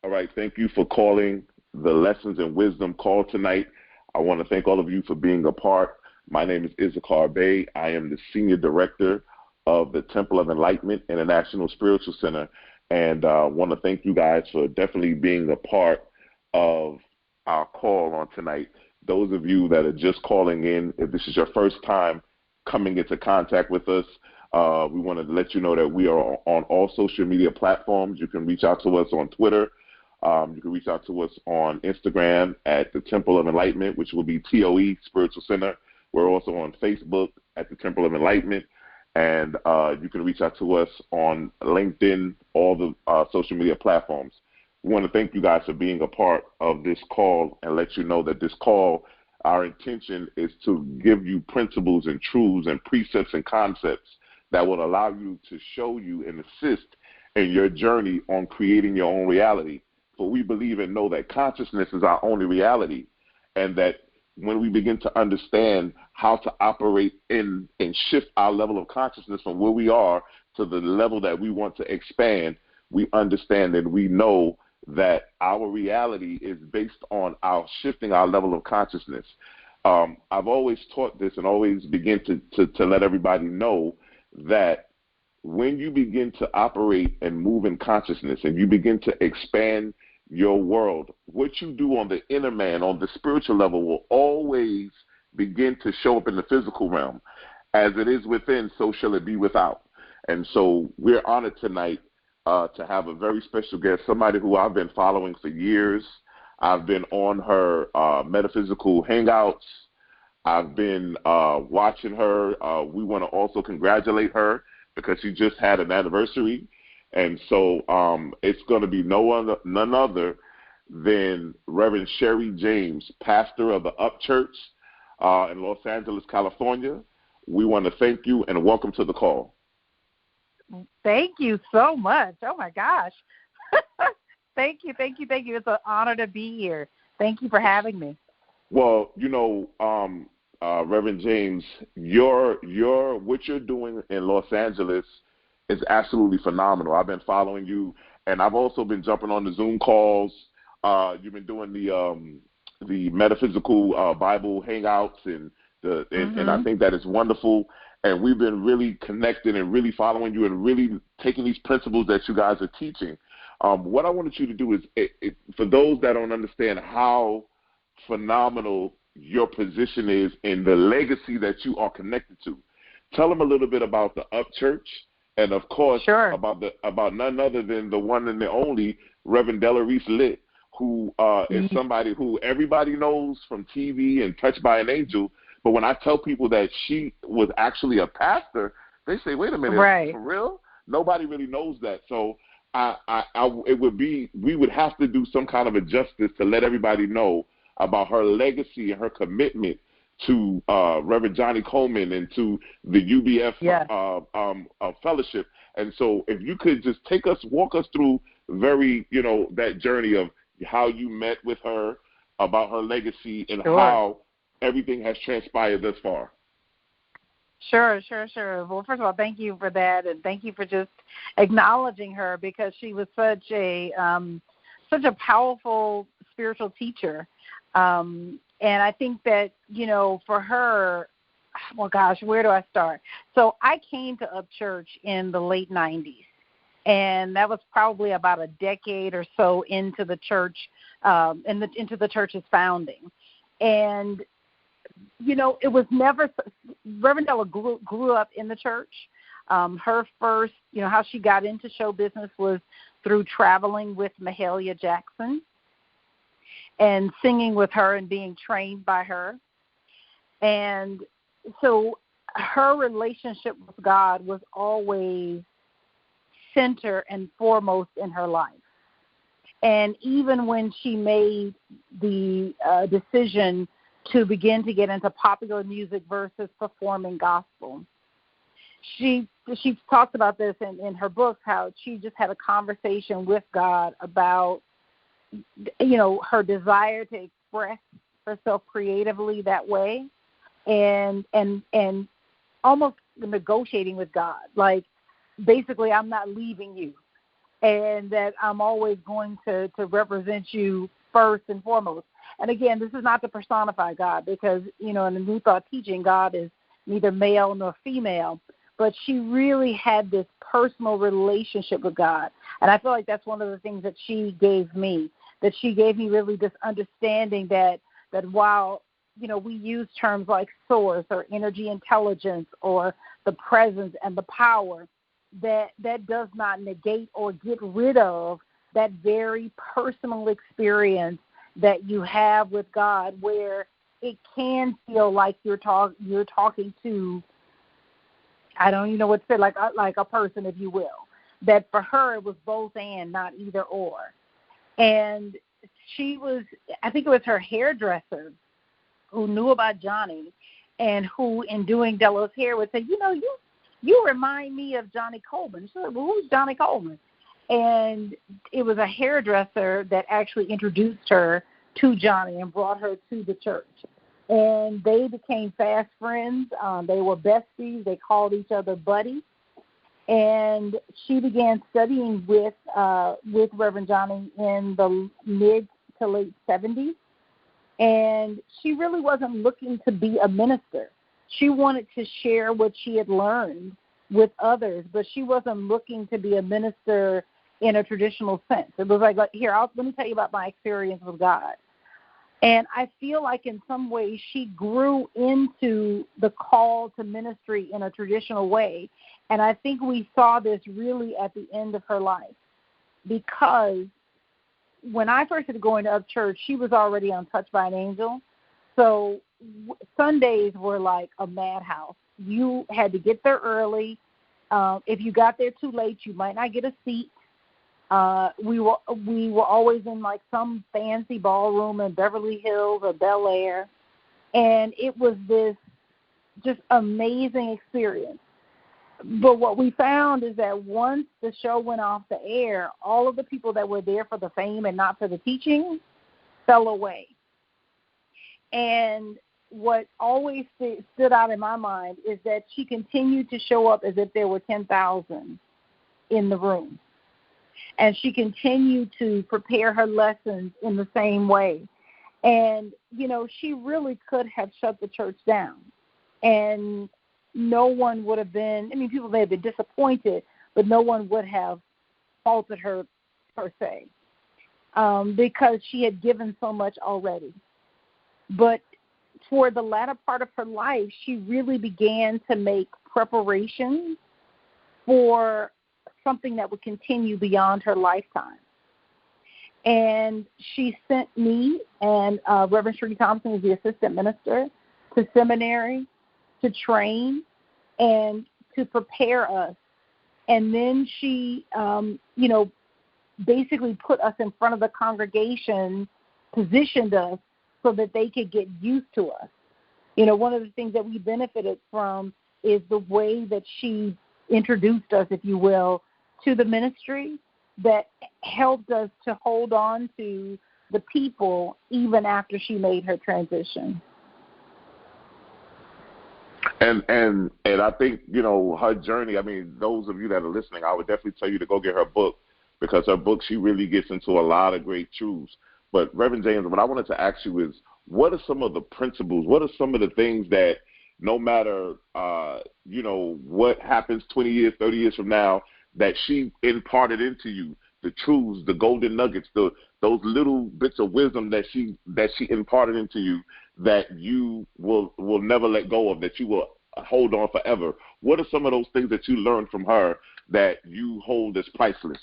All right, thank you for calling the Lessons in Wisdom call tonight. I want to thank all of you for being a part. My name is Issachar Bey. I am the Senior Director of the Temple of Enlightenment International Spiritual Center, and I want to thank you guys for definitely being a part of our call on tonight. Those of you that are just calling in, if this is your first time coming into contact with us, we want to let you know that we are on all social media platforms. You can reach out to us on Twitter. You can reach out to us on Instagram at the Temple of Enlightenment, which will be TOE Spiritual Center. We're also on Facebook at the Temple of Enlightenment. And you can reach out to us on LinkedIn, all the social media platforms. We want to thank you guys for being a part of this call and let you know that this call, our intention is to give you principles and truths and precepts and concepts that will allow you to show you and assist in your journey on creating your own reality. For we believe and know that consciousness is our only reality, and that when we begin to understand how to operate in and shift our level of consciousness from where we are to the level that we want to expand, we understand and we know that our reality is based on our shifting our level of consciousness. I've always taught this and always begin to let everybody know that when you begin to operate and move in consciousness and you begin to expand your world, what you do on the inner man, on the spiritual level, will always begin to show up in the physical realm. As it is within, so shall it be without. And so we're honored tonight to have a very special guest, somebody who I've been following for years. I've been on her Metaphysical Hangouts. I've been watching her. We want to also congratulate her because she just had an anniversary. And so it's going to be none other than Reverend Sherri James, pastor of the Up Church in Los Angeles, California. We want to thank you and welcome to the call. Thank you so much. Oh, my gosh. Thank you. It's an honor to be here. Thank you for having me. Well, you know, Reverend James, what you're doing in Los Angeles is absolutely phenomenal. I've been following you, and I've also been jumping on the Zoom calls. You've been doing the Metaphysical Bible Hangouts, and I think that is wonderful. And we've been really connected and really following you and really taking these principles that you guys are teaching. What I wanted you to do is, for those that don't understand how phenomenal your position is in the legacy that you are connected to, tell them a little bit about the Up Church, and of course, about none other than the one and the only Reverend Reese-lett, who is somebody who everybody knows from TV and Touched by an Angel. But when I tell people that she was actually a pastor, they say, "Wait a minute, for real?" Nobody really knows that. So we would have to do some kind of a justice to let everybody know about her legacy and her commitment to Reverend Johnny Coleman and to the UBF fellowship. And so if you could just walk us through that journey of how you met with her, about her legacy, and how everything has transpired thus far. Sure. Well, first of all, thank you for that, and thank you for just acknowledging her, because she was such a powerful spiritual teacher. And I think that, for her, well, gosh, where do I start? So I came to Up Church in the late 90s, and that was probably about a decade or so into the church, into the church's founding. And it was never, Reverend Della grew up in the church. Her first, how she got into show business was through traveling with Mahalia Jackson and singing with her and being trained by her. And so her relationship with God was always center and foremost in her life. And even when she made the decision to begin to get into popular music versus performing gospel, she talks about this in her book, how she just had a conversation with God about, her desire to express herself creatively that way, and almost negotiating with God, like, basically, I'm not leaving you. and that I'm always going to represent you first and foremost. And again, this is not to personify God, because, in the New Thought teaching, God is neither male nor female, but she really had this personal relationship with God. And I feel like that's one of the things that she gave me, really this understanding that while, we use terms like source or energy intelligence or the presence and the power, that does not negate or get rid of that very personal experience that you have with God, where it can feel like you're talking to, I don't even know what to say, like a person, if you will. That for her it was both and, not either or. And she was, I think it was her hairdresser who knew about Johnny, and who, in doing Della's hair, would say, you remind me of Johnny Coleman. She said, well, who's Johnny Coleman? And it was a hairdresser that actually introduced her to Johnny and brought her to the church. And they became fast friends. They were besties. They called each other buddies. And she began studying with Reverend Johnny in the mid to late 70s. And she really wasn't looking to be a minister. She wanted to share what she had learned with others, but she wasn't looking to be a minister in a traditional sense. It was like, here, let me tell you about my experience with God. And I feel like in some ways she grew into the call to ministry in a traditional way. And I think we saw this really at the end of her life, because when I first started going to church, she was already untouched by an angel. So Sundays were like a madhouse. You had to get there early. If you got there too late, you might not get a seat. We were always in like some fancy ballroom in Beverly Hills or Bel Air, and it was this just amazing experience. But what we found is that once the show went off the air, all of the people that were there for the fame and not for the teaching fell away. And what always stood out in my mind is that she continued to show up as if there were 10,000 in the room. And she continued to prepare her lessons in the same way. And, she really could have shut the church down. And no one would have been, people may have been disappointed, but no one would have faulted her per se, because she had given so much already. But for the latter part of her life, she really began to make preparations for something that would continue beyond her lifetime. And she sent me and Reverend Sherri Thompson, as the assistant minister, to seminary to train and to prepare us. And then she, basically put us in front of the congregation, positioned us so that they could get used to us. One of the things that we benefited from is the way that she introduced us, if you will, to the ministry, that helped us to hold on to the people even after she made her transition. And I think, her journey, those of you that are listening, I would definitely tell you to go get her book, because her book, she really gets into a lot of great truths. But Reverend James, what I wanted to ask you is, what are some of the principles, what are some of the things that no matter, what happens 20 years, 30 years from now, that she imparted into you, the truths, the golden nuggets, those little bits of wisdom that she imparted into you, that you will never let go of, that you will hold on forever? What are some of those things that you learned from her that you hold as priceless?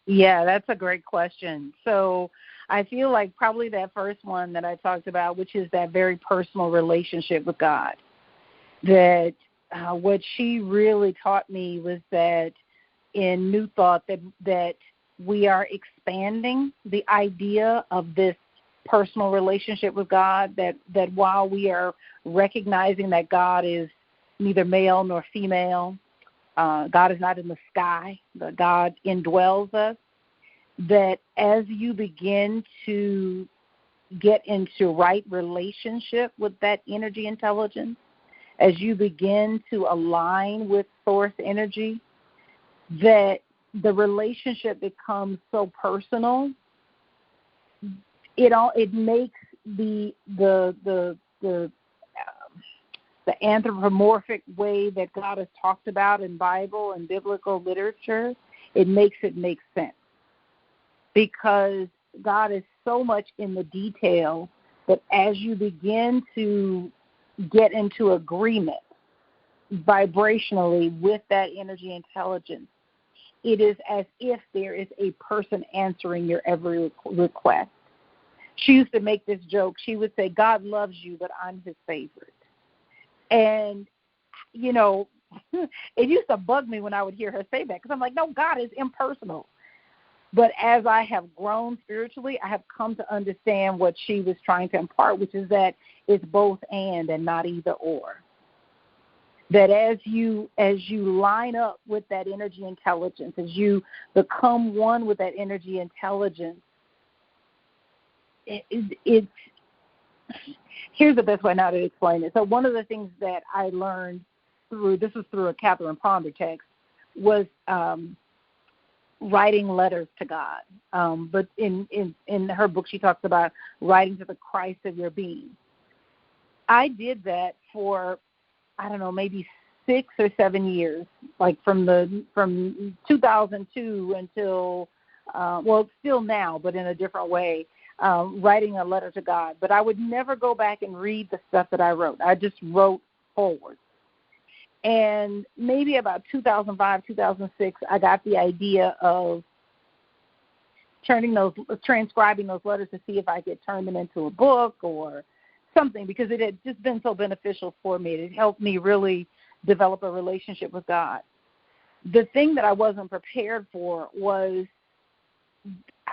Yeah, that's a great question. So I feel like probably that first one that I talked about, which is that very personal relationship with God, that what she really taught me was that in New Thought that we are expanding the idea of this personal relationship with God, that while we are recognizing that God is neither male nor female, God is not in the sky, but God indwells us, that as you begin to get into right relationship with that energy intelligence, as you begin to align with source energy, that the relationship becomes so personal, it makes the anthropomorphic way that God has talked about in Bible and biblical literature, it makes it make sense. Because God is so much in the detail that as you begin to get into agreement vibrationally with that energy intelligence, it is as if there is a person answering your every request. She used to make this joke. She would say, God loves you, but I'm his favorite. And, you know, it used to bug me when I would hear her say that, because I'm like, no, God is impersonal. But as I have grown spiritually, I have come to understand what she was trying to impart, which is that it's both and not either or. That as you line up with that energy intelligence, as you become one with that energy intelligence, it's here's the best way now to explain it. So one of the things that I learned through a Catherine Ponder text was writing letters to God. But in her book, she talks about writing to the Christ of your being. I did that for, I don't know, maybe 6 or 7 years, like from 2002 until, still now, but in a different way, writing a letter to God. But I would never go back and read the stuff that I wrote. I just wrote forward. And maybe about 2005, 2006, I got the idea of transcribing those letters to see if I could turn them into a book or something, because it had just been so beneficial for me. It helped me really develop a relationship with God. The thing that I wasn't prepared for was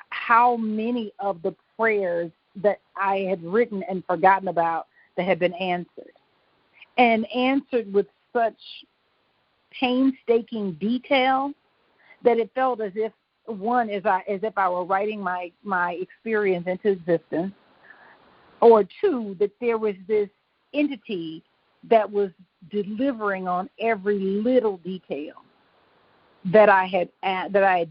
how many of the prayers that I had written and forgotten about that had been answered, and answered with such painstaking detail that it felt as if, one, as if I were writing my experience into existence, or two, that there was this entity that was delivering on every little detail that I had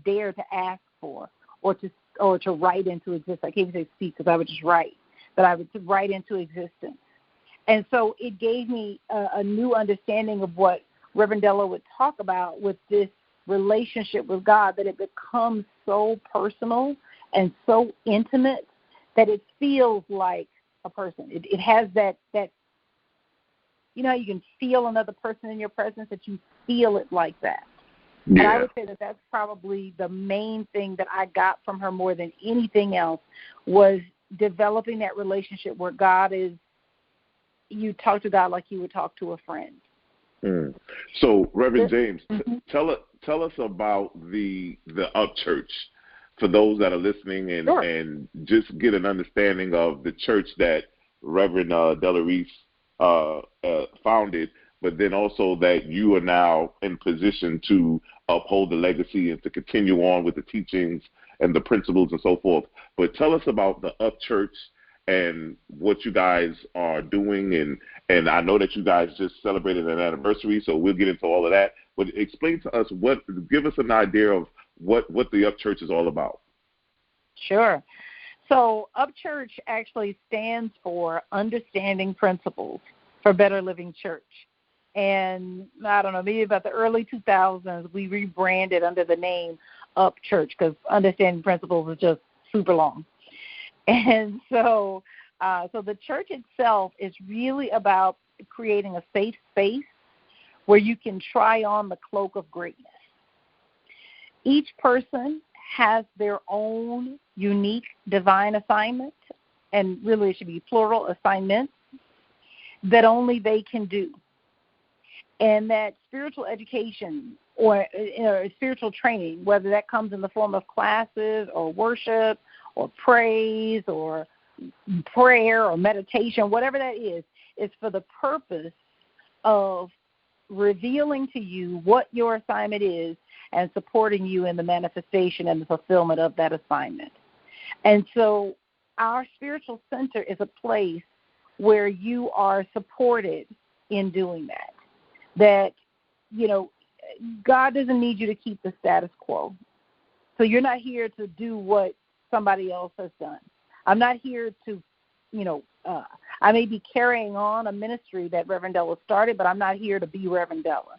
dared to ask for, or to write into existence. I can't even say speak, because I would just write, but I would write into existence. And so it gave me a new understanding of what Reverend Della would talk about with this relationship with God, that it becomes so personal and so intimate that it feels like a person. It has that, you know, you can feel another person in your presence, that you feel it like that. Yeah. And I would say that that's probably the main thing that I got from her more than anything else, was developing that relationship where God is, you talk to God like you would talk to a friend. So, Reverend James, tell us about the Up Church, for those that are listening, and, sure, and just get an understanding of the church that Reverend Della Reese founded, but then also that you are now in position to uphold the legacy and to continue on with the teachings and the principles and so forth. But tell us about the Up Church and what you guys are doing, and I know that you guys just celebrated an anniversary, so we'll get into all of that. But explain to us, give us an idea of what the Up Church is all about. Sure. So Up Church actually stands for Understanding Principles for Better Living Church. And I don't know, maybe about the early 2000s, we rebranded under the name Up Church, because Understanding Principles is just super long. And so the church itself is really about creating a safe space where you can try on the cloak of greatness. Each person has their own unique divine assignment, and really it should be plural assignments, that only they can do. And that spiritual education or spiritual training, whether that comes in the form of classes or worship or praise or prayer or meditation, whatever that is for the purpose of revealing to you what your assignment is and supporting you in the manifestation and the fulfillment of that assignment. And so our spiritual center is a place where you are supported in doing that. That, you know, God doesn't need you to keep the status quo. So you're not here to do what somebody else has done. I'm not here to, I may be carrying on a ministry that Reverend Della started, but I'm not here to be Reverend Della.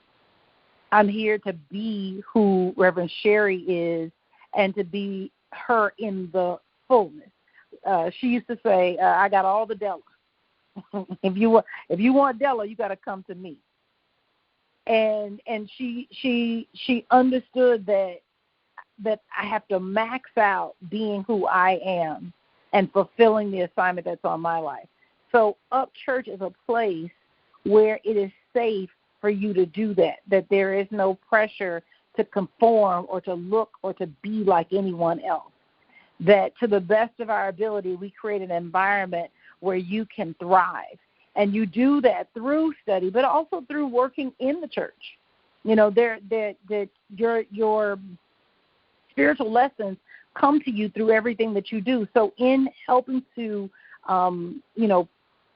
I'm here to be who Reverend Sherri is and to be her in the fullness. She used to say, I got all the Della. If you want Della, you got to come to me. And she understood that I have to max out being who I am and fulfilling the assignment that's on my life. So Up Church is a place where it is safe for you to do that there is no pressure to conform or to look or to be like anyone else. That to the best of our ability, we create an environment where you can thrive. And you do that through study, but also through working in the church. Your spiritual lessons come to you through everything that you do. So in helping to,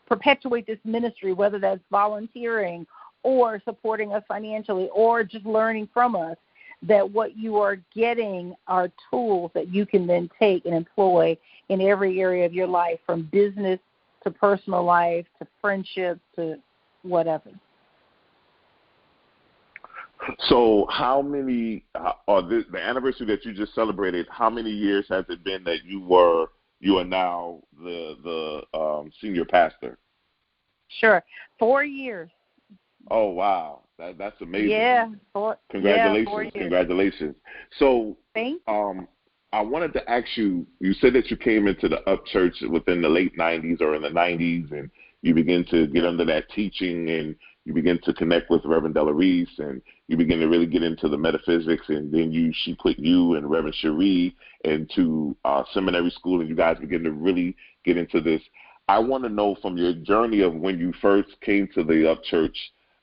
perpetuate this ministry, whether that's volunteering or supporting us financially or just learning from us, that what you are getting are tools that you can then take and employ in every area of your life, from business to personal life to friendship to whatever. So how many, the anniversary that you just celebrated, how many years has it been that you are now the senior pastor? Sure. 4 years. Oh, wow. That's amazing. Yeah. Congratulations. 4 years. Congratulations. So I wanted to ask you, you said that you came into the Up Church within the late 90s or in the 90s, and you begin to get under that teaching, and you begin to connect with Reverend Della Reese, and you begin to really get into the metaphysics, and then she put you and Reverend Sherri into seminary school, and you guys begin to really get into this. I want to know, from your journey of when you first came to the Up Church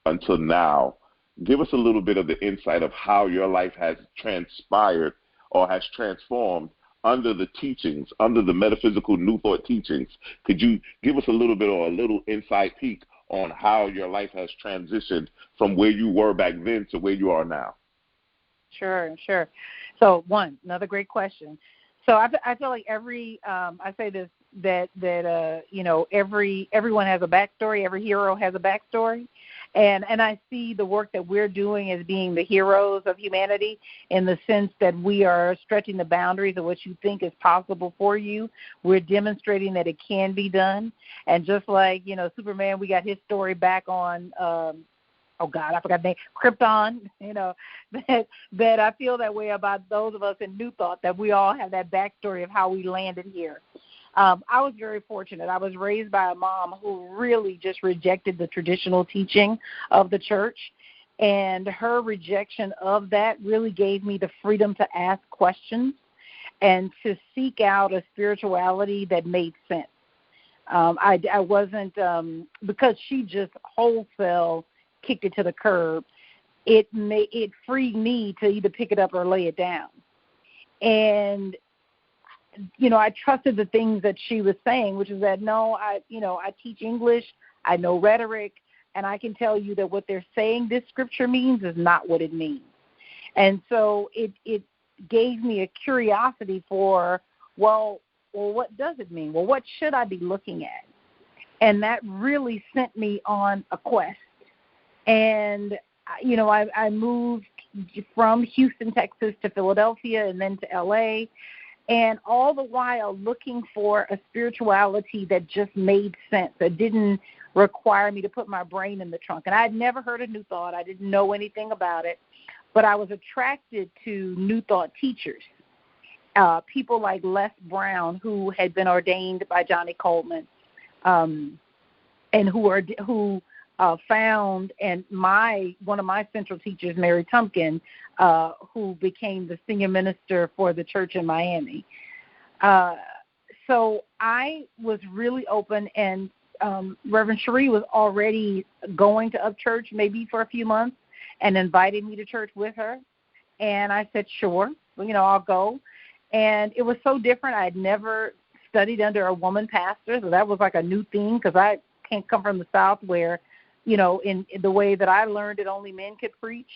until now, give us a little bit of the insight of how your life has transpired or has transformed under the teachings, under the metaphysical New Thought teachings. Could you give us a little bit or a little inside peek on how your life has transitioned from where you were back then to where you are now? Sure. So another great question. So I feel like I say this, that everyone has a backstory, every hero has a backstory. And I see the work that we're doing as being the heroes of humanity, in the sense that we are stretching the boundaries of what you think is possible for you. We're demonstrating that it can be done. And just like, Superman, we got his story back on, I forgot the name, Krypton, that I feel that way about those of us in New Thought, that we all have that backstory of how we landed here. I was very fortunate. I was raised by a mom who really just rejected the traditional teaching of the church, and her rejection of that really gave me the freedom to ask questions and to seek out a spirituality that made sense. I wasn't, because she just wholesale kicked it to the curb, it freed me to either pick it up or lay it down. And I trusted the things that she was saying, which is that, I teach English, I know rhetoric, and I can tell you that what they're saying this scripture means is not what it means. And so it gave me a curiosity for, well, what does it mean? Well, what should I be looking at? And that really sent me on a quest. And, I moved from Houston, Texas to Philadelphia and then to L.A., and all the while looking for a spirituality that just made sense, that didn't require me to put my brain in the trunk. And I had never heard of New Thought. I didn't know anything about it. But I was attracted to New Thought teachers, people like Les Brown, who had been ordained by Johnny Coleman, and who found, and one of my central teachers, Mary Tumpkin, who became the senior minister for the church in Miami. So I was really open, and Reverend Sherri was already going to Up Church maybe for a few months and invited me to church with her. And I said, sure, I'll go. And it was so different. I had never studied under a woman pastor, so that was like a new thing, because I can't come from the South where, in the way that I learned it, only men could preach.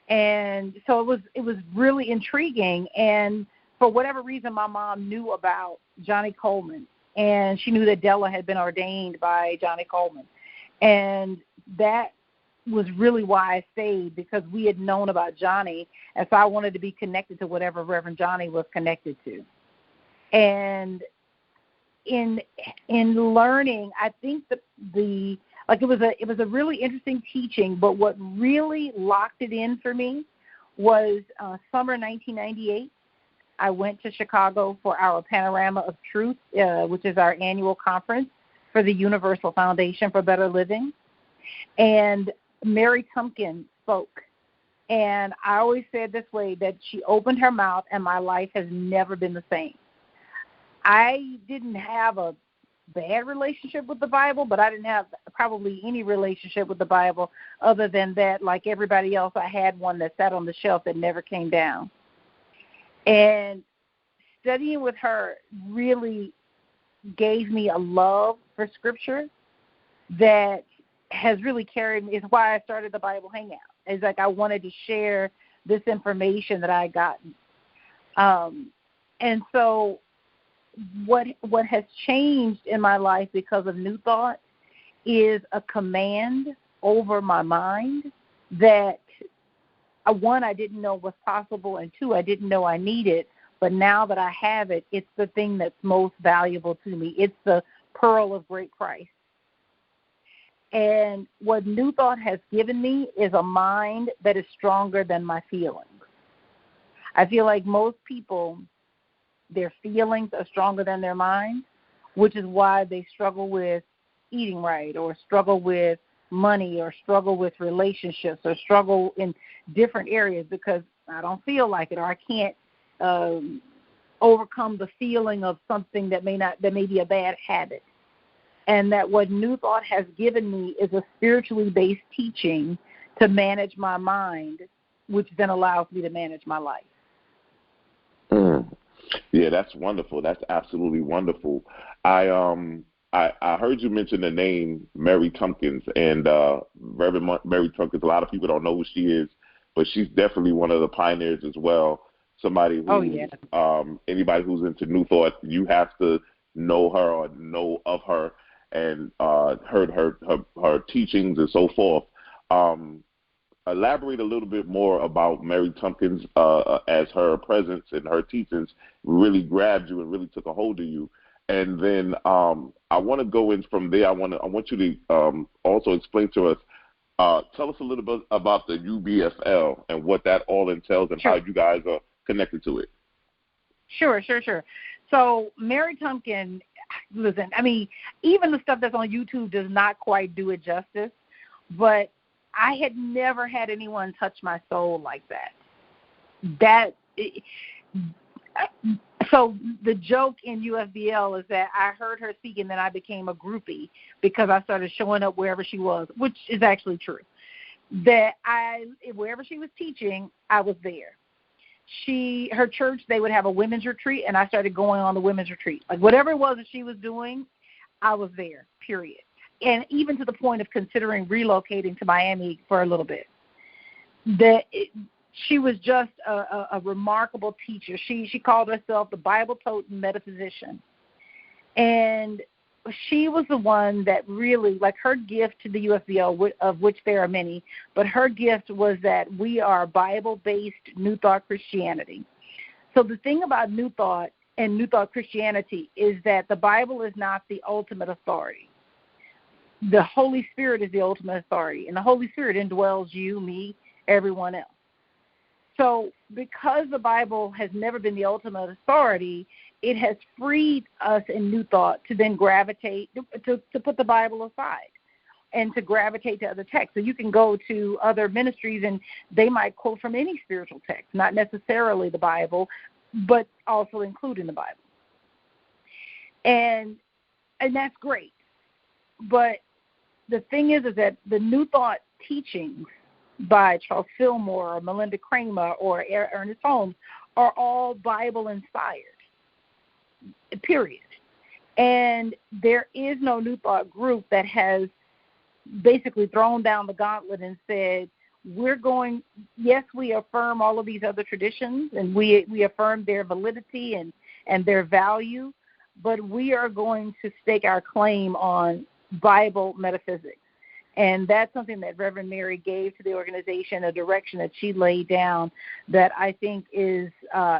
And so it was really intriguing. And for whatever reason, my mom knew about Johnny Coleman, and she knew that Della had been ordained by Johnny Coleman. And that was really why I stayed, because we had known about Johnny, and so I wanted to be connected to whatever Reverend Johnny was connected to. And in learning, I think it was a really interesting teaching, but what really locked it in for me was summer 1998. I went to Chicago for our Panorama of Truth, which is our annual conference for the Universal Foundation for Better Living. And Mary Tumpkin spoke. And I always said this way, that she opened her mouth and my life has never been the same. I didn't have a bad relationship with the Bible, but I didn't have probably any relationship with the Bible other than that, like everybody else, I had one that sat on the shelf that never came down. And studying with her really gave me a love for Scripture that has really carried me. It's why I started the Bible Hangout. It's like I wanted to share this information that I had gotten. And so what has changed in my life because of New Thought is a command over my mind that, one, I didn't know was possible, and two, I didn't know I needed. But now that I have it, it's the thing that's most valuable to me. It's the pearl of great price. And what New Thought has given me is a mind that is stronger than my feelings. I feel like most people, their feelings are stronger than their minds, which is why they struggle with eating right, or struggle with money, or struggle with relationships, or struggle in different areas because I don't feel like it, or I can't overcome the feeling of something that may be a bad habit. And that what New Thought has given me is a spiritually based teaching to manage my mind, which then allows me to manage my life. Yeah, that's wonderful. That's absolutely wonderful. I heard you mention the name Mary Tompkins, and Reverend Mary Tompkins. A lot of people don't know who she is, but she's definitely one of the pioneers as well. Somebody who, anybody who's into New Thought, you have to know her or know of her and heard her teachings and so forth. Elaborate a little bit more about Mary Tompkins as her presence and her teachings really grabbed you and really took a hold of you. And then I want to go in from there. I want you to also explain to us, tell us a little bit about the UBFL and what that all entails and how you guys are connected to it. Sure. So Mary Tumpkin, listen, I mean, even the stuff that's on YouTube does not quite do it justice, but I had never had anyone touch my soul like that. So the joke in UFBL is that I heard her speak and then I became a groupie because I started showing up wherever she was, which is actually true. That wherever she was teaching, I was there. Her church, they would have a women's retreat, and I started going on the women's retreat. Like whatever it was that she was doing, I was there, period. And even to the point of considering relocating to Miami for a little bit. She was just a remarkable teacher. She called herself the Bible-toting metaphysician. And she was the one that really, like her gift to the UFBL, of which there are many, but her gift was that we are Bible-based New Thought Christianity. So the thing about New Thought and New Thought Christianity is that the Bible is not the ultimate authority. The Holy Spirit is the ultimate authority, and the Holy Spirit indwells you, me, everyone else. So because the Bible has never been the ultimate authority, it has freed us in New Thought to then gravitate, to put the Bible aside and to gravitate to other texts. So you can go to other ministries and they might quote from any spiritual text, not necessarily the Bible, but also including the Bible. And that's great. But the thing is that the New Thought teachings by Charles Fillmore or Melinda Kramer or Ernest Holmes are all Bible-inspired, period. And there is no New Thought group that has basically thrown down the gauntlet and said, yes, we affirm all of these other traditions, and we affirm their validity and their value, but we are going to stake our claim on Bible metaphysics. And that's something that Reverend Mary gave to the organization, a direction that she laid down that I think is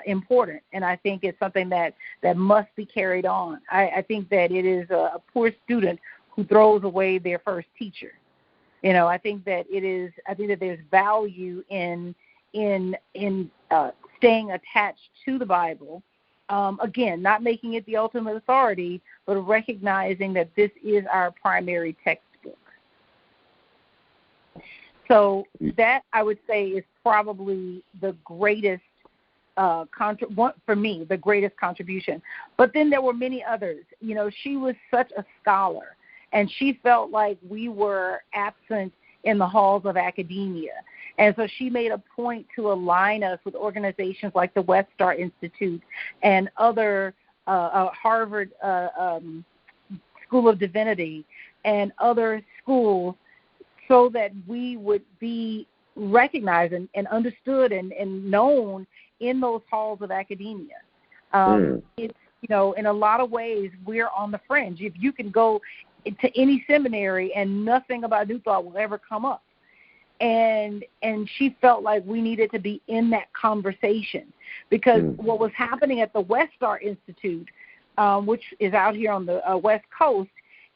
important. And I think it's something that must be carried on. I think that it is a poor student who throws away their first teacher. I think that there's value in staying attached to the Bible. Again, not making it the ultimate authority, but recognizing that this is our primary textbook. So that, I would say, is probably the greatest, for me, the greatest contribution. But then there were many others. She was such a scholar, and she felt like we were absent in the halls of academia. And so she made a point to align us with organizations like the West Star Institute and other Harvard School of Divinity and other schools, so that we would be recognized and understood and known in those halls of academia. It's, in a lot of ways, we're on the fringe. If you can go to any seminary and nothing about New Thought will ever come up. And she felt like we needed to be in that conversation, because what was happening at the West Star Institute, which is out here on the West Coast,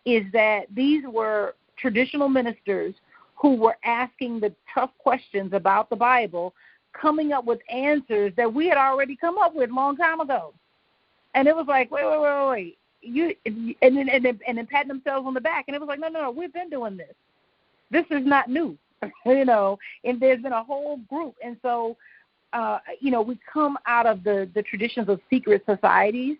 is that these were traditional ministers who were asking the tough questions about the Bible, coming up with answers that we had already come up with a long time ago. And it was like, wait. And then patting themselves on the back. And it was like, no, we've been doing this. This is not new, and there's been a whole group. And so, we come out of the traditions of secret societies,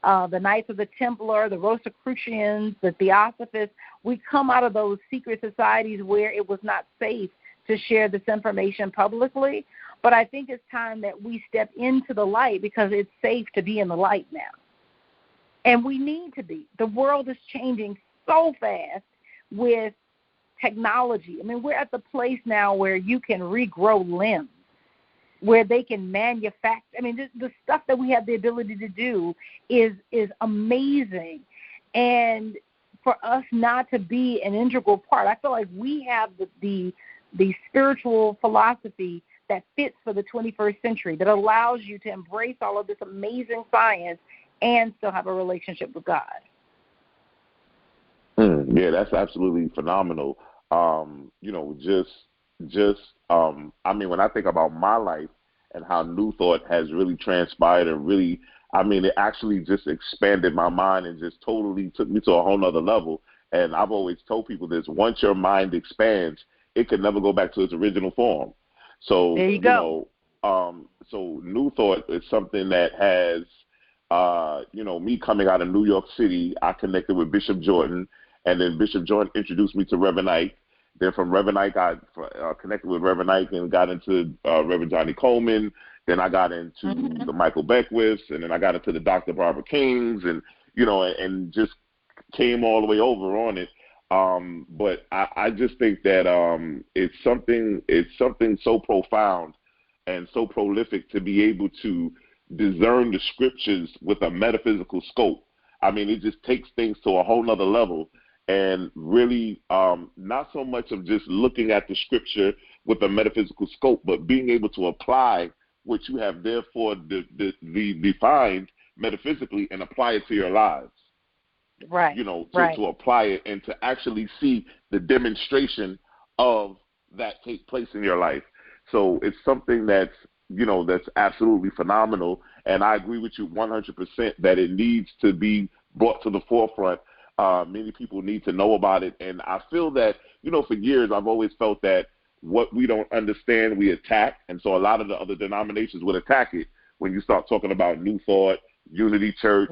the Knights of the Templar, the Rosicrucians, the Theosophists. We come out of those secret societies where it was not safe to share this information publicly. But I think it's time that we step into the light, because it's safe to be in the light now. And we need to be. The world is changing so fast with technology. I mean, we're at the place now where you can regrow limbs, where they can manufacture. I mean, the stuff that we have the ability to do is amazing. And for us not to be an integral part, I feel like we have the spiritual philosophy that fits for the 21st century, that allows you to embrace all of this amazing science and still have a relationship with God. Yeah, that's absolutely phenomenal. When I think about my life and how New Thought has really transpired and really, it actually just expanded my mind and just totally took me to a whole nother level. And I've always told people this: once your mind expands, it can never go back to its original form. So there you go. So New Thought is something that has, me coming out of New York City, I connected with Bishop Jordan, and then Bishop Jordan introduced me to Reverend Ike. Then from Reverend Ike, I connected with Reverend Ike and got into Reverend Johnny Coleman. Then I got into the Michael Beckwiths, and then I got into the Dr. Barbara Kings, and and just came all the way over on it. But I just think that it's something so profound and so prolific to be able to discern the scriptures with a metaphysical scope. It just takes things to a whole nother level. And really not so much of just looking at the scripture with a metaphysical scope, but being able to apply what you have therefore defined metaphysically and apply it to your lives. Right. To apply it and to actually see the demonstration of that take place in your life. So it's something that's absolutely phenomenal. And I agree with you 100% that it needs to be brought to the forefront. Many people need to know about it. And I feel that, for years I've always felt that what we don't understand, we attack. And so a lot of the other denominations would attack it when you start talking about New Thought, Unity Church,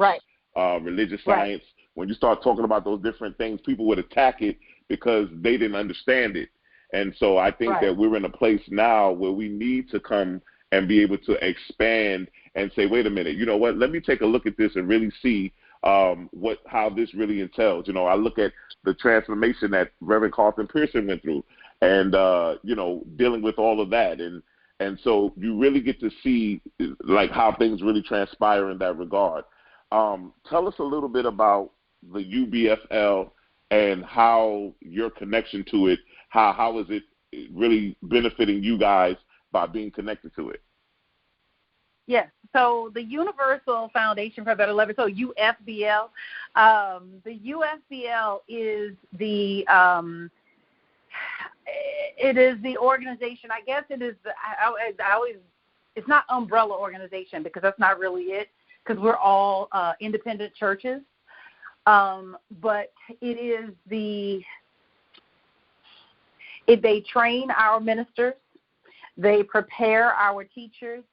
religious science. When you start talking about those different things, people would attack it because they didn't understand it. And so I think that we're in a place now where we need to come and be able to expand and say, wait a minute, you know what, let me take a look at this and really see how this really entails. I look at the transformation that Reverend Carlton Pearson went through. and dealing with all of that, and so you really get to see like how things really transpire in that regard. Tell us a little bit about the UBFL and how your connection to it, how is it really benefiting you guys by being connected to it? Yes. So the Universal Foundation for Better Living, so UFBL, the UFBL is it is the organization. I guess it is. It's not umbrella organization because that's not really it. Because we're all independent churches, but it is they train our ministers, they prepare our teachers,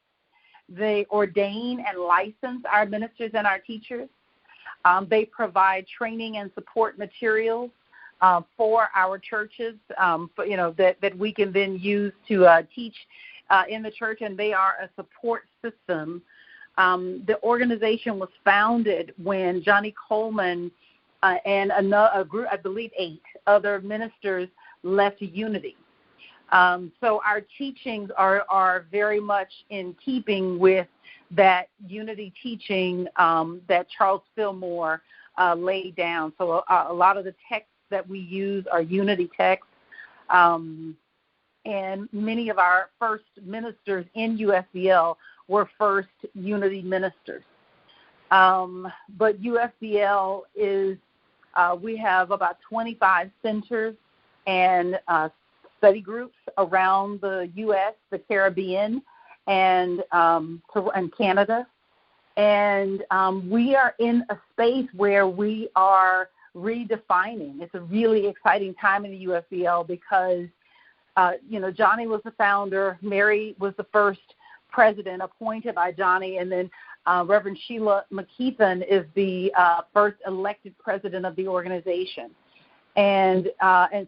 they ordain and license our ministers and our teachers. They provide training and support materials for our churches, that we can then use to teach in the church, and they are a support system. The organization was founded when Johnny Coleman and a group, I believe 8 other ministers, left Unity. So our teachings are very much in keeping with that Unity teaching that Charles Fillmore laid down. So a lot of the texts that we use are Unity texts, and many of our first ministers in UFBL were first Unity ministers. But UFBL is, we have about 25 centers and study groups around the U.S., the Caribbean, and Canada. And we are in a space where we are redefining. It's a really exciting time in the UFBL because, Johnny was the founder, Mary was the first president appointed by Johnny, and then Reverend Sheila McKeithen is the first elected president of the organization. And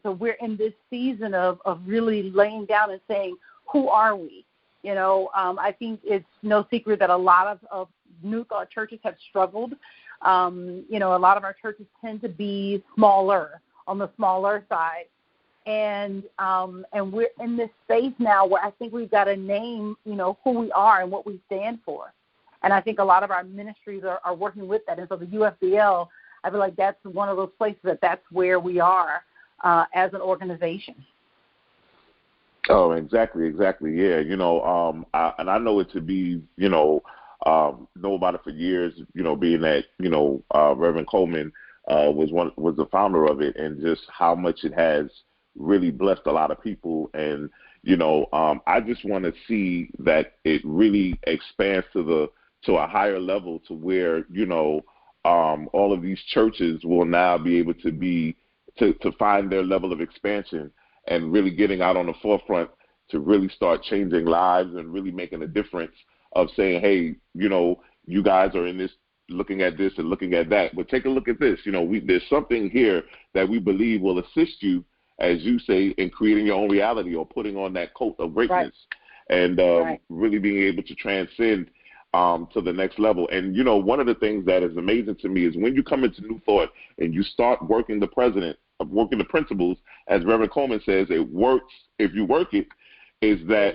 so we're in this season of really laying down and saying, who are we? I think it's no secret that a lot of New Thought churches have struggled. A lot of our churches tend to be smaller, on the smaller side. And we're in this space now where I think we've got to name, who we are and what we stand for. And I think a lot of our ministries are working with that. And so the UFBL, I feel like that's one of those places that's where we are as an organization. Oh, exactly. Yeah. And I know it to be, know about it for years, being that, Reverend Coleman was the founder of it, and just how much it has really blessed a lot of people. And, I just want to see that it really expands to a higher level, to where, all of these churches will now be able to find their level of expansion and really getting out on the forefront to really start changing lives and really making a difference of saying, hey, you guys are in this, looking at this and looking at that, but take a look at this. There's something here that we believe will assist you, as you say, in creating your own reality or putting on that coat of greatness, right. And really being able to transcend to the next level. And, one of the things that is amazing to me is when you come into New Thought and you start working the principles, as Reverend Coleman says, it works if you work it, is that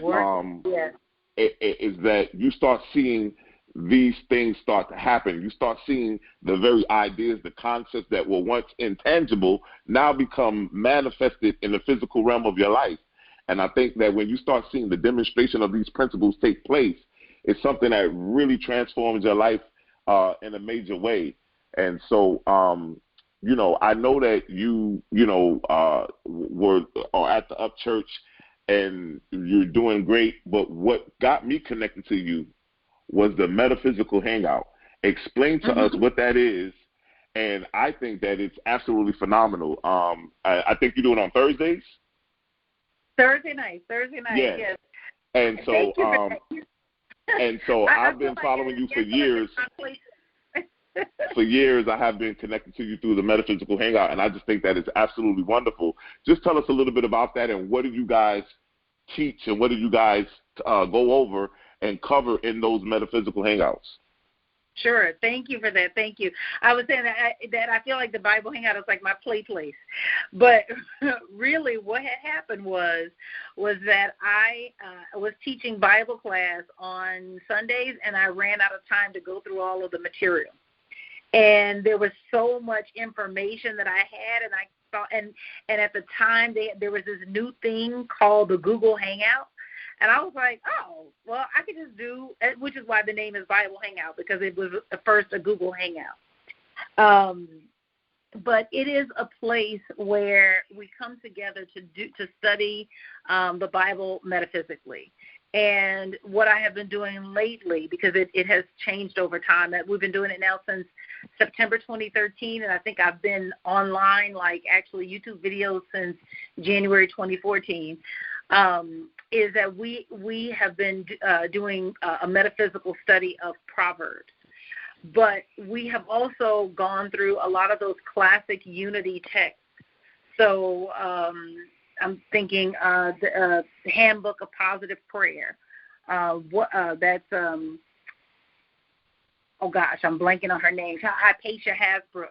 is that you start seeing these things start to happen. You start seeing the very ideas, the concepts that were once intangible now become manifested in the physical realm of your life. And I think that when you start seeing the demonstration of these principles take place, it's something that really transforms your life in a major way. And so, I know that you are at the Up Church and you're doing great, but what got me connected to you was the Metaphysical Hangout. Explain to us what that is, and I think that it's absolutely phenomenal. I think you do it on Thursdays? Thursday night, yes. And so, I've been following you for years. For years, I have been connected to you through the Metaphysical Hangout, and I just think that is absolutely wonderful. Just tell us a little bit about that, and what do you guys teach, and what do you guys go over and cover in those Metaphysical Hangouts? Sure. Thank you for that. Thank you. I was saying that I feel like the Bible Hangout is like my play place. But really what had happened was that I was teaching Bible class on Sundays, and I ran out of time to go through all of the material. And there was so much information that I had, and I thought, and at the time there was this new thing called the Google Hangout. And I was like, oh, well, I could just do, which is why the name is Bible Hangout, because it was first a Google Hangout. But it is a place where we come together to study the Bible metaphysically. And what I have been doing lately, because it has changed over time, that we've been doing it now since September 2013, and I think I've been online, like actually YouTube videos since January 2014. Is that we have been doing a metaphysical study of Proverbs. But we have also gone through a lot of those classic unity texts. So I'm thinking the Handbook of Positive Prayer. That's, oh gosh, I'm blanking on her name, Hypatia Hasbrook.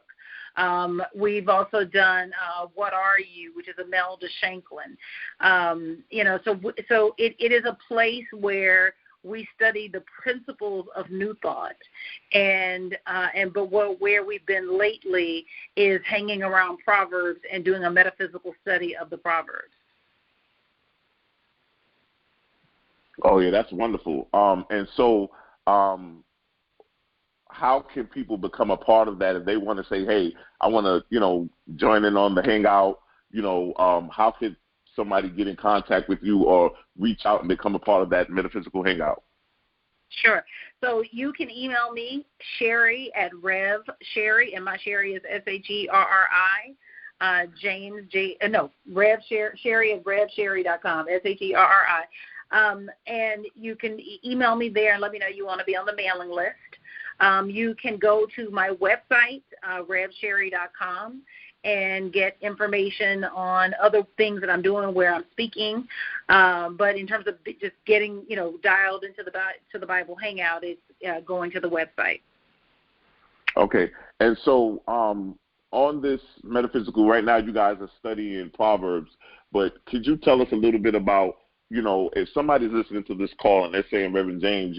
We've also done What Are You, which is Imelda Shanklin. So it is a place where we study the principles of New Thought, but where we've been lately is hanging around Proverbs and doing a metaphysical study of the Proverbs. Oh yeah, that's wonderful. And so, how can people become a part of that if they want to say, hey, I want to, join in on the Hangout? How could somebody get in contact with you or reach out and become a part of that Metaphysical Hangout? Sure. So you can email me, Sherri at Sherri, and my Sherri is Sherri, Sherri at RevSherri.com, Sherri. And you can email me there and let me know you want to be on the mailing list. You can go to my website, RevSherri.com, and get information on other things that I'm doing where I'm speaking. But in terms of just getting, dialed into the Bible Hangout, it's going to the website. Okay. And so on this metaphysical, right now you guys are studying Proverbs, but could you tell us a little bit about, if somebody's listening to this call and they're saying, Reverend James,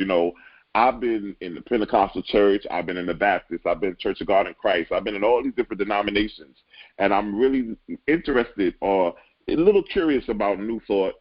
I've been in the Pentecostal church, I've been in the Baptist, I've been in Church of God in Christ, I've been in all these different denominations, and I'm really interested or a little curious about New Thought.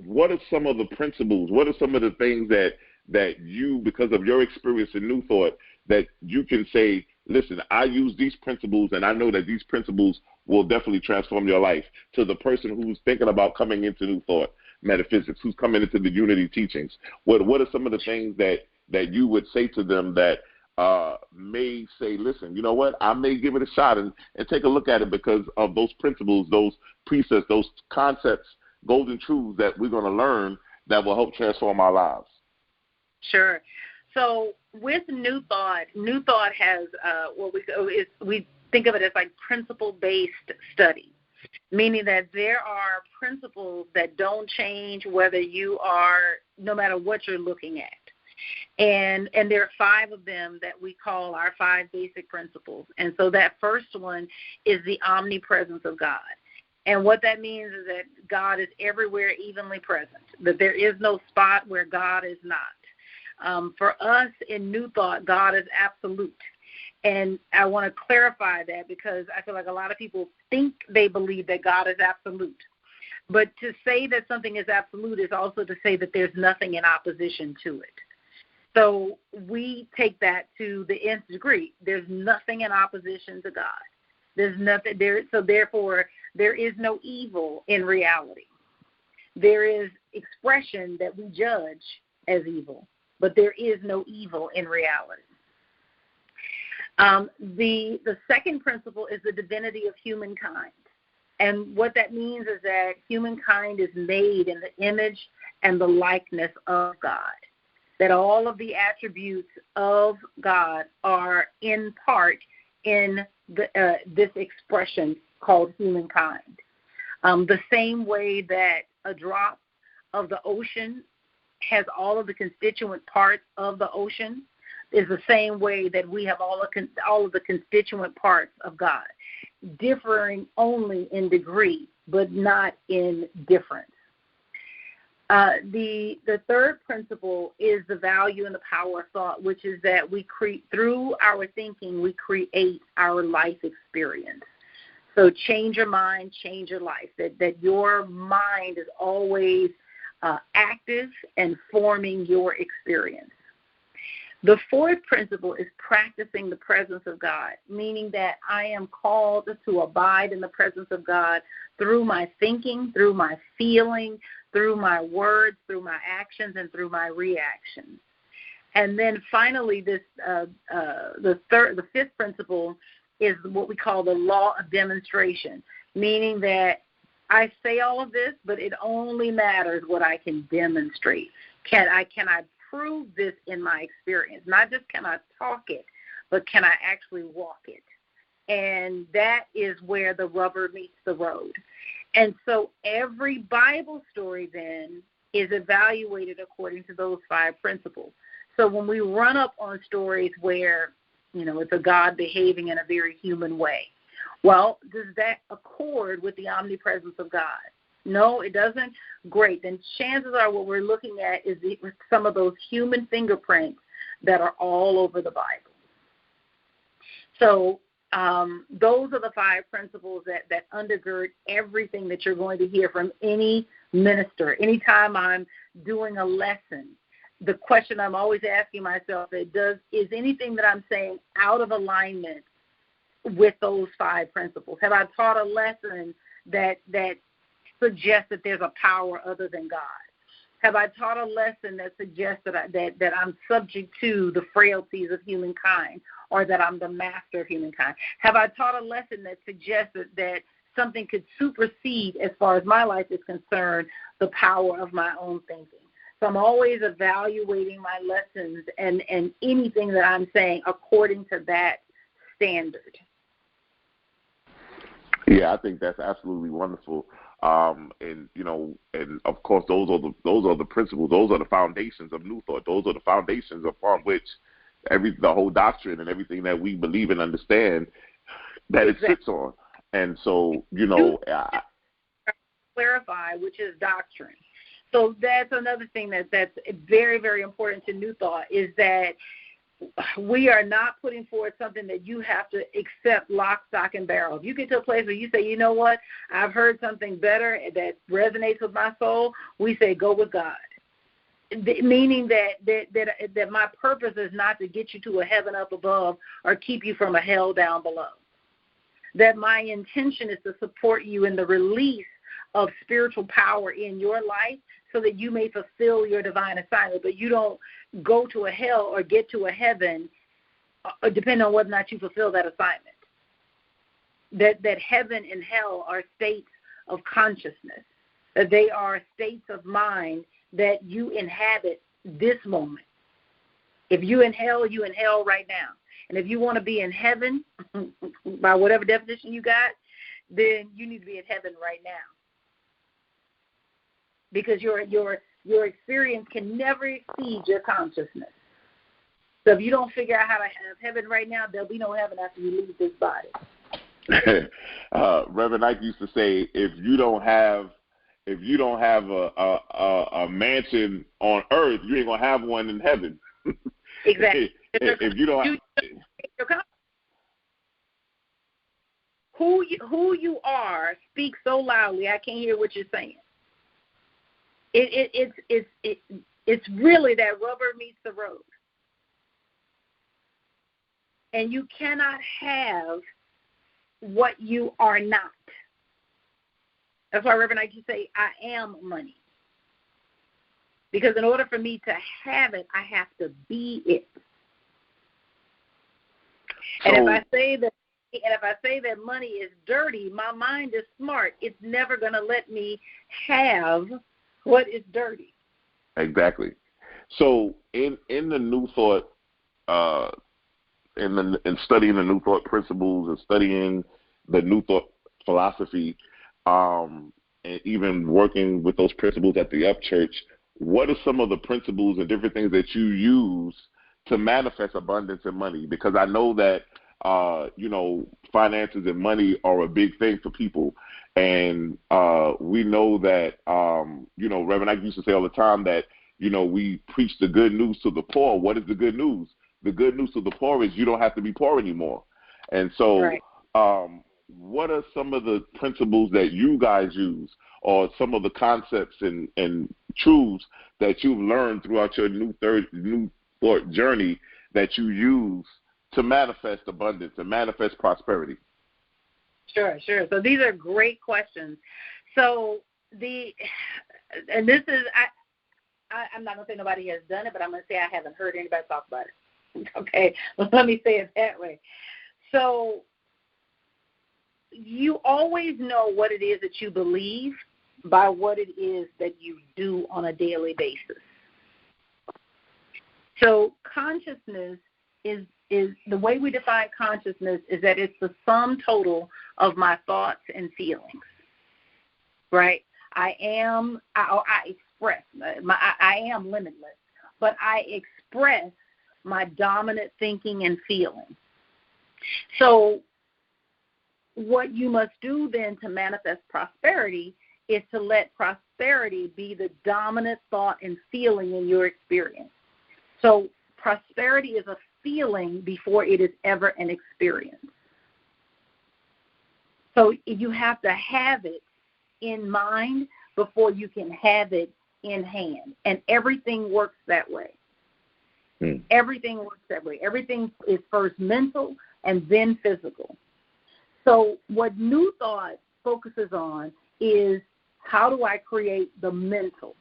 What are some of the principles, what are some of the things that you, because of your experience in New Thought, that you can say, listen, I use these principles and I know that these principles will definitely transform your life, to the person who's thinking about coming into New Thought metaphysics, who's coming into the unity teachings? What are some of the things that you would say to them that may say, listen, you know what, I may give it a shot and take a look at it because of those principles, those precepts, those concepts, golden truths that we're going to learn that will help transform our lives? Sure. So with New Thought has we think of it as like principle-based study, meaning that there are principles that don't change no matter what you're looking at. And there are 5 of them that we call our 5 basic principles. And so that first one is the omnipresence of God. And what that means is that God is everywhere evenly present, that there is no spot where God is not. For us in New Thought, God is absolute. And I want to clarify that because I feel like a lot of people think they believe that God is absolute. But to say that something is absolute is also to say that there's nothing in opposition to it. So we take that to the nth degree. There's nothing in opposition to God. There's nothing there. So therefore, there is no evil in reality. There is expression that we judge as evil, but there is no evil in reality. The second principle is the divinity of humankind. And what that means is that humankind is made in the image and the likeness of God, that all of the attributes of God are in part in this expression called humankind. The same way that a drop of the ocean has all of the constituent parts of the ocean, is the same way that we have all of the constituent parts of God, differing only in degree, but not in difference. The third principle is the value and the power of thought, which is that through our thinking, we create our life experience. So change your mind, change your life, that your mind is always active and forming your experience. The fourth principle is practicing the presence of God, meaning that I am called to abide in the presence of God through my thinking, through my feeling, through my words, through my actions, and through my reactions. And then finally, the fifth principle is what we call the law of demonstration, meaning that I say all of this, but it only matters what I can demonstrate. Can I prove this in my experience? Not just can I talk it, but can I actually walk it? And that is where the rubber meets the road. And so every Bible story then is evaluated according to those 5 principles. So when we run up on stories where, it's a God behaving in a very human way, well, does that accord with the omnipresence of God? No, it doesn't. Great. Then chances are what we're looking at is some of those human fingerprints that are all over the Bible. So those are the 5 principles that undergird everything that you're going to hear from any minister. Anytime I'm doing a lesson, the question I'm always asking myself is anything that I'm saying out of alignment with those 5 principles? Have I taught a lesson that suggests that there's a power other than God? Have I taught a lesson that suggests that I'm subject to the frailties of humankind, or that I'm the master of humankind? Have I taught a lesson that suggests that something could supersede, as far as my life is concerned, the power of my own thinking? So I'm always evaluating my lessons and anything that I'm saying according to that standard. Yeah, I think that's absolutely wonderful. And of course, those are the principles. Those are the foundations of New Thought. Those are the foundations upon which the whole doctrine and everything that we believe and understand that exactly. It sits on. And so, clarify, which is doctrine. So that's another thing that's very, very important to New Thought, is that we are not putting forward something that you have to accept lock, stock, and barrel. If you get to a place where you say, you know what, I've heard something better that resonates with my soul, we say go with God. Meaning that my purpose is not to get you to a heaven up above or keep you from a hell down below. That my intention is to support you in the release of spiritual power in your life so that you may fulfill your divine assignment, but you don't go to a hell or get to a heaven depending on whether or not you fulfill that assignment. That heaven and hell are states of consciousness, that they are states of mind that you inhabit this moment. If you in hell right now. And if you want to be in heaven, by whatever definition you got, then you need to be in heaven right now. Because your experience can never exceed your consciousness. So if you don't figure out how to have heaven right now, there'll be no heaven after you leave this body. Reverend Ike used to say, if you don't have a mansion on earth, you ain't gonna have one in heaven. Exactly. if you don't, who you are speaks so loudly, I can't hear what you're saying. It's really that rubber meets the road, and you cannot have what you are not. That's why Reverend Ike used to say, I am money. Because in order for me to have it, I have to be it. And if I say that money is dirty, my mind is smart. It's never going to let me have what is dirty. Exactly. So in the New Thought, in studying the New Thought principles and studying the New Thought philosophy, and even working with those principles at the Up Church, what are some of the principles and different things that you use to manifest abundance and money? Because I know that, finances and money are a big thing for people. And we know that, Reverend Ike used to say all the time that, we preach the good news to the poor. What is the good news? The good news to the poor is you don't have to be poor anymore. And so right. What are some of the principles that you guys use, or some of the concepts and truths that you've learned throughout your new thought journey that you use to manifest abundance and manifest prosperity? Sure. So these are great questions. So and this is, I'm not going to say nobody has done it, but I'm going to say I haven't heard anybody talk about it. Okay, let me say it that way. So you always know what it is that you believe by what it is that you do on a daily basis. So consciousness is the way we define consciousness is that it's the sum total of my thoughts and feelings, right? I express, I am limitless, but I express my dominant thinking and feeling. So what you must do then to manifest prosperity is to let prosperity be the dominant thought and feeling in your experience. So prosperity is a feeling before it is ever an experience. So you have to have it in mind before you can have it in hand. And everything works that way. Everything works that way. Everything is first mental and then physical. So what New Thought focuses on is how do I create the mental?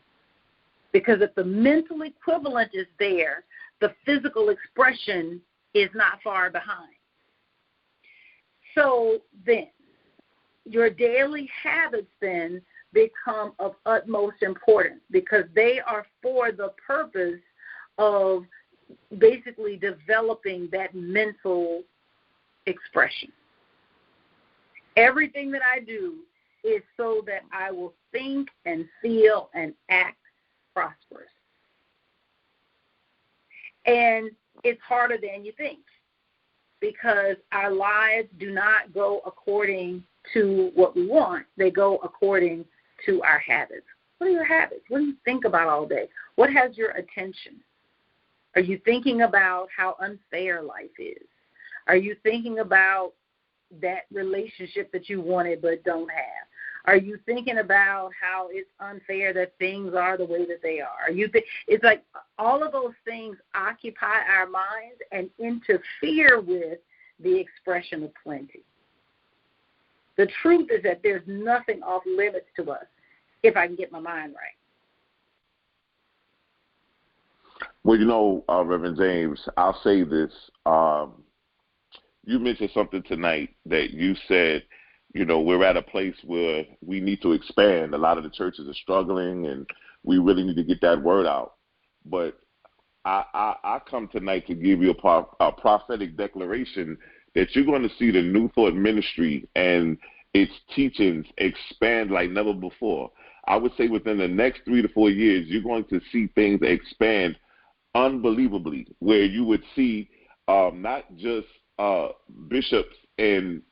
Because if the mental equivalent is there, the physical expression is not far behind. So then, your daily habits then become of utmost importance because they are for the purpose of basically developing that mental expression. Everything that I do is so that I will think and feel and act prosperous. And it's harder than you think because our lives do not go according to what we want. They go according to our habits. What are your habits? What do you think about all day? What has your attention? Are you thinking about how unfair life is? Are you thinking about that relationship that you wanted but don't have? Are you thinking about how it's unfair that things are the way that they are? It's like all of those things occupy our minds and interfere with the expression of plenty. The truth is that there's nothing off limits to us if I can get my mind right. Well, Reverend James, I'll say this. You mentioned something tonight that you said, we're at a place where we need to expand. A lot of the churches are struggling, and we really need to get that word out. But I come tonight to give you a prophetic declaration that you're going to see the New Thought ministry and its teachings expand like never before. I would say within the next 3 to 4 years, you're going to see things expand unbelievably, where you would see not just bishops and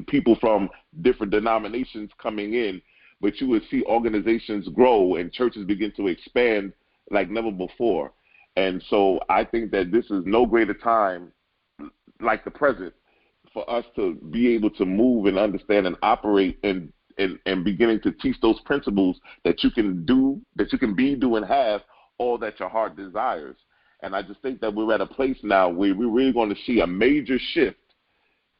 people from different denominations coming in, but you would see organizations grow and churches begin to expand like never before. And so I think that this is no greater time like the present for us to be able to move and understand and operate and beginning to teach those principles that you can do, that you can be, do, and have all that your heart desires. And I just think that we're at a place now where we're really going to see a major shift.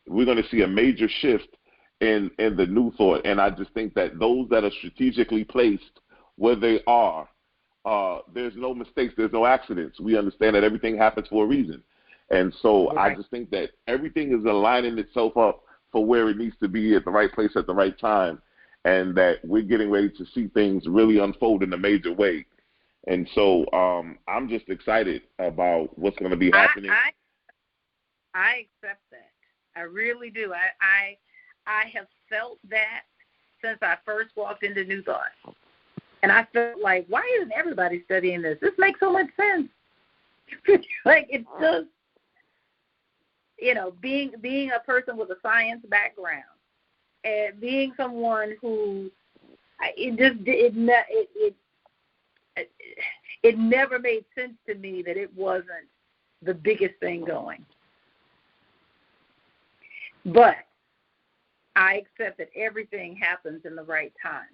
We're going to see a major shift in the New Thought. And I just think that those that are strategically placed where they are, there's no mistakes, there's no accidents. We understand that everything happens for a reason. And so right. I just think that everything is aligning itself up for where it needs to be at the right place at the right time, and that we're getting ready to see things really unfold in a major way. And so I'm just excited about what's going to be happening. I accept that. I really do. I have felt that since I first walked into New Thought. And I felt like, why isn't everybody studying this? This makes so much sense. Like, it's just, you know, being a person with a science background and being someone who it never made sense to me that it wasn't the biggest thing going. But I accept that everything happens in the right time.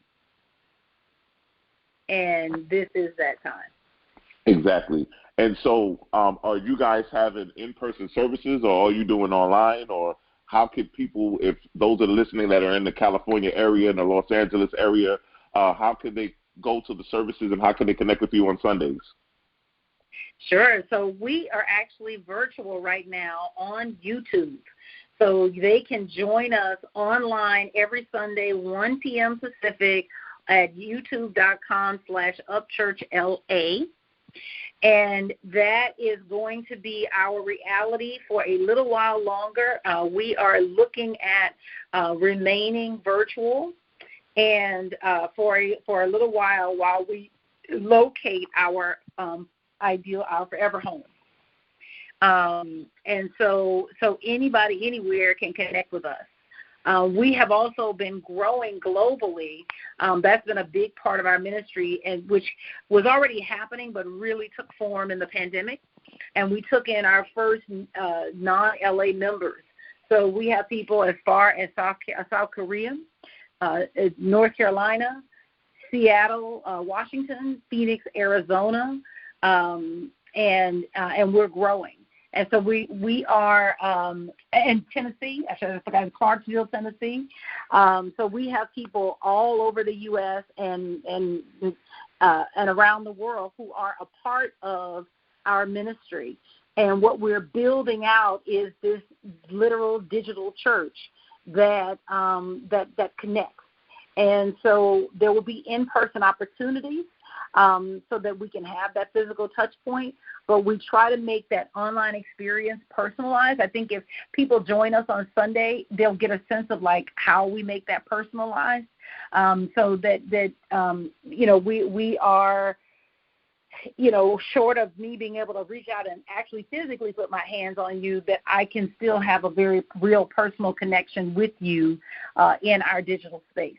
And this is that time. Exactly. And so are you guys having in-person services, or are you doing online? Or how can people, if those are listening that are in the California area and the Los Angeles area, how can they go to the services and how can they connect with you on Sundays? Sure. So we are actually virtual right now on YouTube. So they can join us online every Sunday, 1 p.m. Pacific, at youtube.com/upchurchla. And that is going to be our reality for a little while longer. We are looking at remaining virtual and for a little while we locate our our forever home. And so anybody anywhere can connect with us. We have also been growing globally. That's been a big part of our ministry, and which was already happening but really took form in the pandemic. And we took in our first non-LA members. So we have people as far as South Korea, North Carolina, Seattle, Washington, Phoenix, Arizona, and we're growing. And so we are in Tennessee. Actually, I forgot, Clarksville, Tennessee. So we have people all over the U.S. and around the world who are a part of our ministry. And what we're building out is this literal digital church that connects. And so there will be in-person opportunities so that we can have that physical touch point, but we try to make that online experience personalized. I think if people join us on Sunday, they'll get a sense of like how we make that personalized, so that we are, short of me being able to reach out and actually physically put my hands on you, that I can still have a very real personal connection with you in our digital space.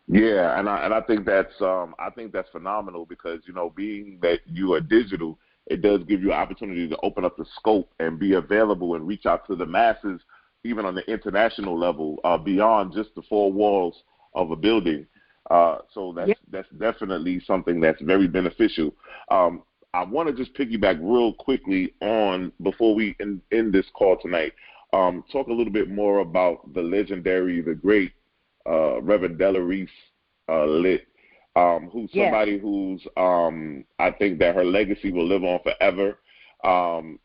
Yeah, and I think that's phenomenal because, being that you are digital, it does give you an opportunity to open up the scope and be available and reach out to the masses, even on the international level, beyond just the four walls of a building. So that's definitely something that's very beneficial. I want to just piggyback real quickly on, before we end this call tonight, talk a little bit more about the legendary, the great Reverend Della Reese-lett, who's somebody who's, I think that her legacy will live on forever. And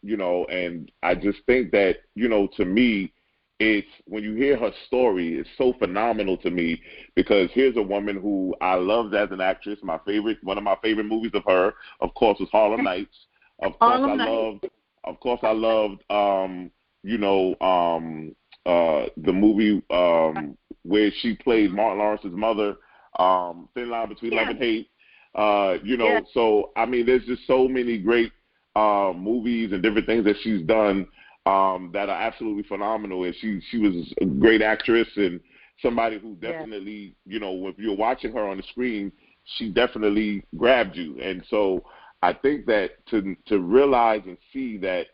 I just think that, to me, it's, when you hear her story, it's so phenomenal to me, because here's a woman who I loved as an actress. One of my favorite movies of her, of course, was Harlem Nights. Of course, I loved the movie where she played Martin Lawrence's mother, Thin Line Between Love and Hate. So, I mean, there's just so many great movies and different things that she's done that are absolutely phenomenal. And she was a great actress and somebody who definitely, if you're watching her on the screen, she definitely grabbed you. And so I think that to realize and see that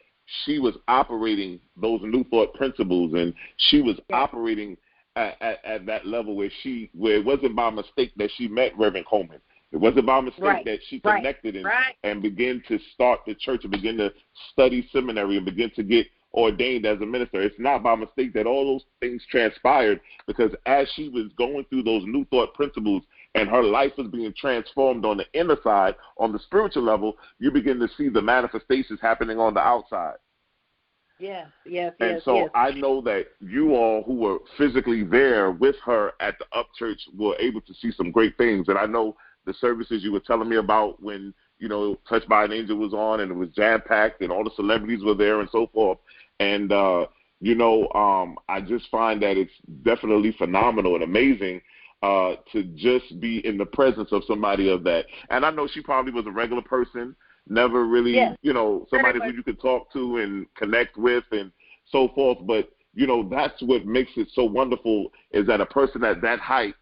she was operating those New Thought principles, and she was operating at that level where it wasn't by mistake that she met Reverend Coleman. It wasn't by mistake that she connected and began to start the church and begin to study seminary and begin to get ordained as a minister. It's not by mistake that all those things transpired, because as she was going through those New Thought principles and her life was being transformed on the inner side, on the spiritual level, you begin to see the manifestations happening on the outside. I know that you all who were physically there with her at the Up Church were able to see some great things. And I know the services you were telling me about when, Touched by an Angel was on and it was jam-packed and all the celebrities were there and so forth. And, I just find that it's definitely phenomenal and amazing to just be in the presence of somebody of that. And I know she probably was a regular person, never really, somebody who you could talk to and connect with and so forth. But, that's what makes it so wonderful, is that a person at that height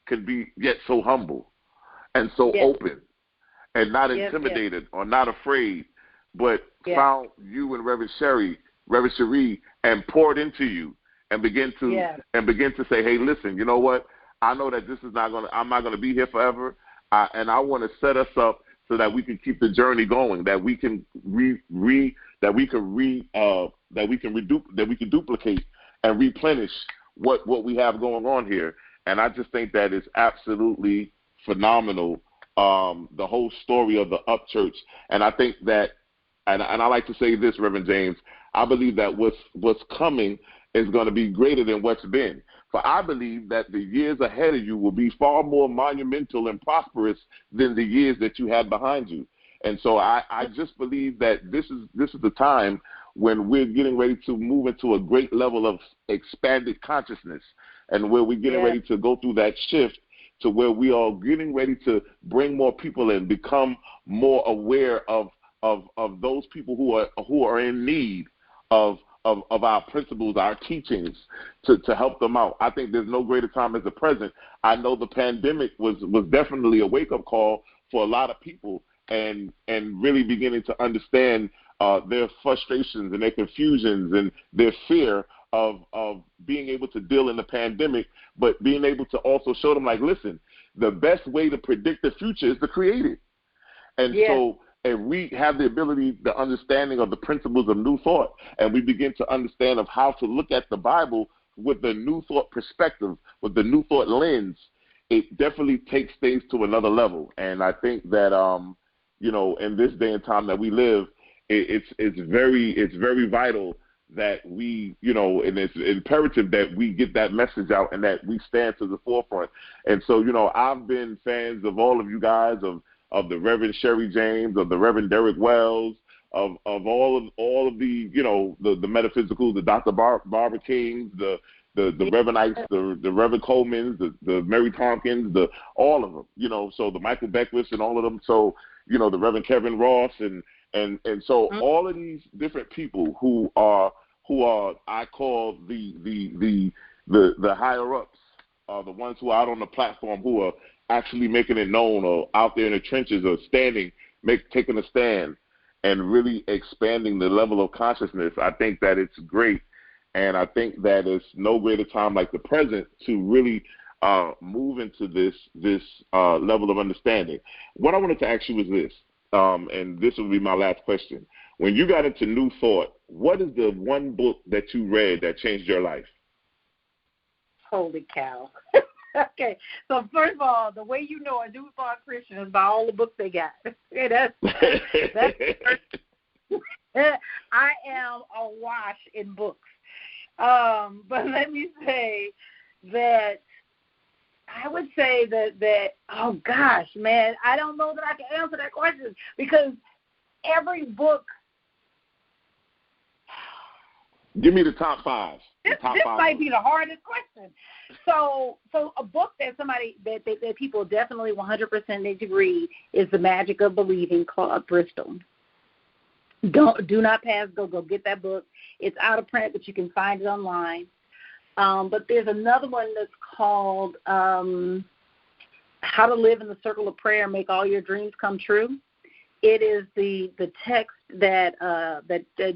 can be yet so humble and so open and not intimidated or not afraid, but found you and Reverend Sherri, and poured into you and begin to say, hey, listen, you know what? I know that I'm not going to be here forever, and I want to set us up so that we can keep the journey going, that we can duplicate and replenish what we have going on here. And I just think that is absolutely phenomenal, the whole story of the Up Church. And I think that, and I like to say this, Reverend James, I believe that what's coming is going to be greater than what's been. For I believe that the years ahead of you will be far more monumental and prosperous than the years that you had behind you. And so I just believe that this is the time when we're getting ready to move into a great level of expanded consciousness, and where we're getting ready to go through that shift to where we are getting ready to bring more people in, become more aware of those people who are in need of our principles, our teachings, to help them out. I think there's no greater time as the present. I know the pandemic was definitely a wake-up call for a lot of people, and really beginning to understand their frustrations and their confusions and their fear of being able to deal in the pandemic, but being able to also show them, like, listen, the best way to predict the future is to create it. And so, and we have the ability, the understanding of the principles of New Thought, and we begin to understand of how to look at the Bible with the New Thought perspective, with the New Thought lens. It definitely takes things to another level. And I think that, in this day and time that we live, it's very vital that we, and it's imperative that we get that message out and that we stand to the forefront. And so, I've been fans of all of you guys, of the Reverend Sherri James, of the Reverend Derek Wells, of all of the, the metaphysicals, the Dr. Barbara Kings, the Reverenites, the Reverend Colemans, the Mary Tompkins, all of them, so the Michael Beckwiths and all of them. So, the Reverend Kevin Ross and so all of these different people who are I call the higher ups, the ones who are out on the platform, who are actually making it known, or out there in the trenches, or taking a stand and really expanding the level of consciousness. I think that it's great, and I think that it's no greater time like the present to really move into this level of understanding. What I wanted to ask you was this, and this will be my last question. When you got into New Thought, what is the one book that you read that changed your life? Holy cow. Okay, so first of all, the way you know a New Thought Christian is by all the books they got. Okay, that's I am awash in books. But let me say that I would say that oh gosh, man, I don't know that I can answer that question, because every book. Give me the top five. This might be the hardest question. So a book that that people definitely 100% need to read is The Magic of Believing, Claude Bristol. Do not pass go. Go get that book. It's out of print, but you can find it online. But there's another one that's called How to Live in the Circle of Prayer and Make All Your Dreams Come True. It is the text that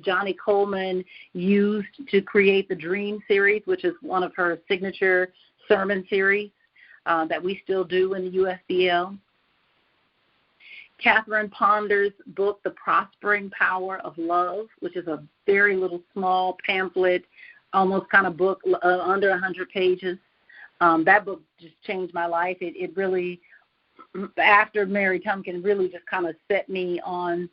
Johnny Coleman used to create the Dream series, which is one of her signature sermon series that we still do in the USBL. Catherine Ponder's book, The Prospering Power of Love, which is a very little small pamphlet, almost kind of book, under 100 pages. That book just changed my life. It really, after Mary Tompkins, really just kind of set me on,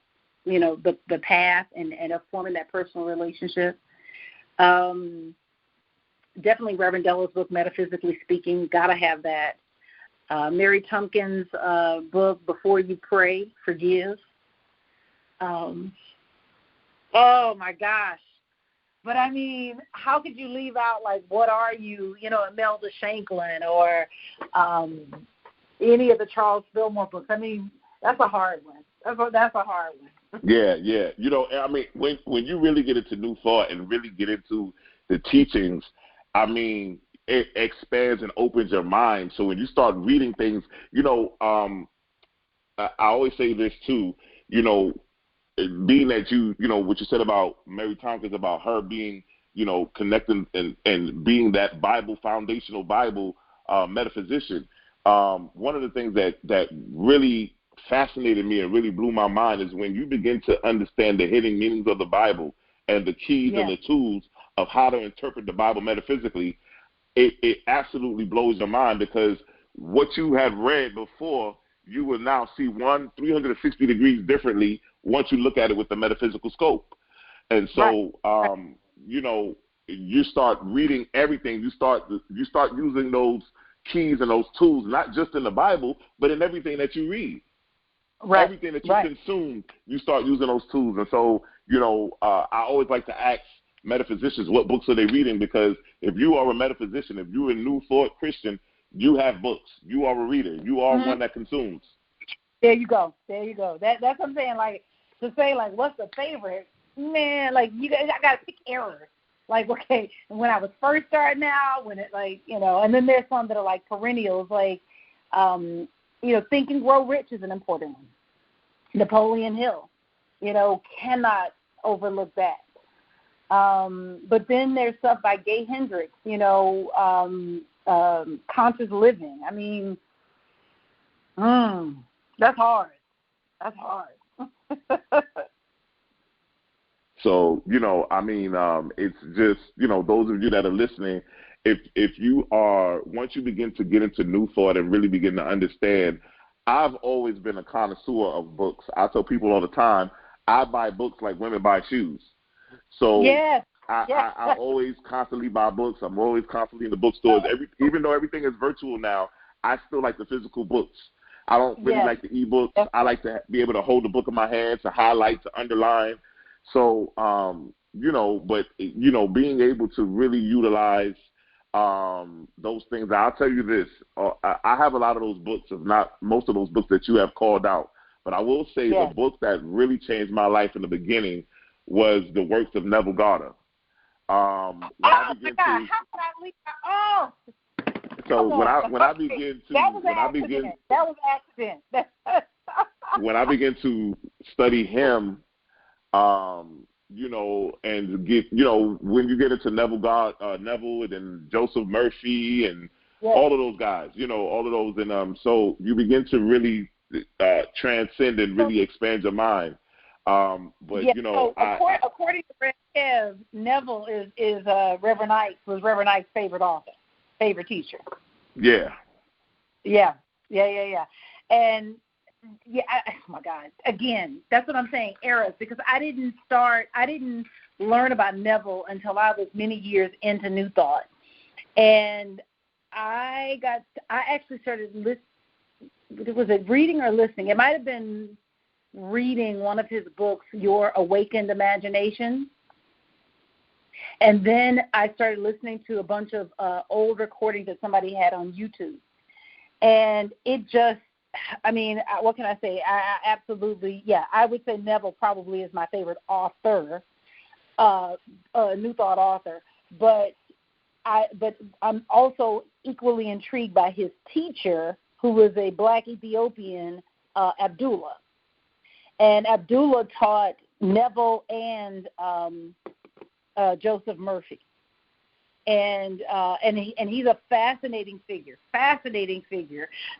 the path and of forming that personal relationship. Definitely Reverend Della's book, Metaphysically Speaking, gotta have that. Mary Tompkins' book, Before You Pray, Forgive. Oh my gosh. But I mean, how could you leave out like What Are You, Imelda Shanklin or any of the Charles Fillmore books? I mean, that's a hard one. That's a hard one. Yeah. I mean, when you really get into New Thought and really get into the teachings, I mean, it expands and opens your mind. So when you start reading things, I always say this too, being that what you said about Mary Tompkins, about her being, connecting and being that foundational Bible metaphysician. One of the things that really fascinated me and really blew my mind is when you begin to understand the hidden meanings of the Bible and the keys and the tools of how to interpret the Bible metaphysically. It absolutely blows your mind, because what you had read before, you will now see 360 degrees differently once you look at it with the metaphysical scope. And so, you start reading everything. You start using those keys and those tools, not just in the Bible, but in everything that you read. Right. Everything that you consume, you start using those tools. And so, I always like to ask metaphysicians, what books are they reading? Because if you are a metaphysician, if you're a New Thought Christian, you have books. You are a reader. You are one that consumes. There you go. That's what I'm saying. Like, to say, like, what's the favorite? Man, like, I got to pick errors. Like, okay, when I was first starting out, when it, like, and then there's some that are, like, perennials, like, Think and Grow Rich is an important one. Napoleon Hill, cannot overlook that. But then there's stuff by Gay Hendricks, conscious living. I mean, that's hard. So, it's just, those of you that are listening, if you are, once you begin to get into New Thought and really begin to understand, I've always been a connoisseur of books. I tell people all the time, I buy books like women buy shoes. So I always constantly buy books. I'm always constantly in the bookstores. Even though everything is virtual now, I still like the physical books. I don't really like the e-books. I like to be able to hold the book in my hand, to highlight, to underline. So, being able to really utilize those things. I'll tell you this. I have a lot of those books, if not most of those books that you have called out. But I will say the book that really changed my life in the beginning was the works of Neville Goddard. How could I leave that? So when I begin when I begin to study him, and get, when you get into Neville and then Joseph Murphy and all of those guys, all of those, and so you begin to really transcend and really expand your mind. According to Red Kev, Neville is Reverend Ike's favorite teacher. Yeah. And oh my God, again, that's what I'm saying, eras, because I didn't learn about Neville until I was many years into New Thought. And I actually started listening. Was it reading or listening? It might have been reading one of his books, Your Awakened Imagination. And then I started listening to a bunch of old recordings that somebody had on YouTube. And it just, what can I say? I absolutely, I would say Neville probably is my favorite author, New Thought author. But I'm also equally intrigued by his teacher, who was a black Ethiopian, Abdullah. And Abdullah taught Neville and Joseph Murphy. And he's a fascinating figure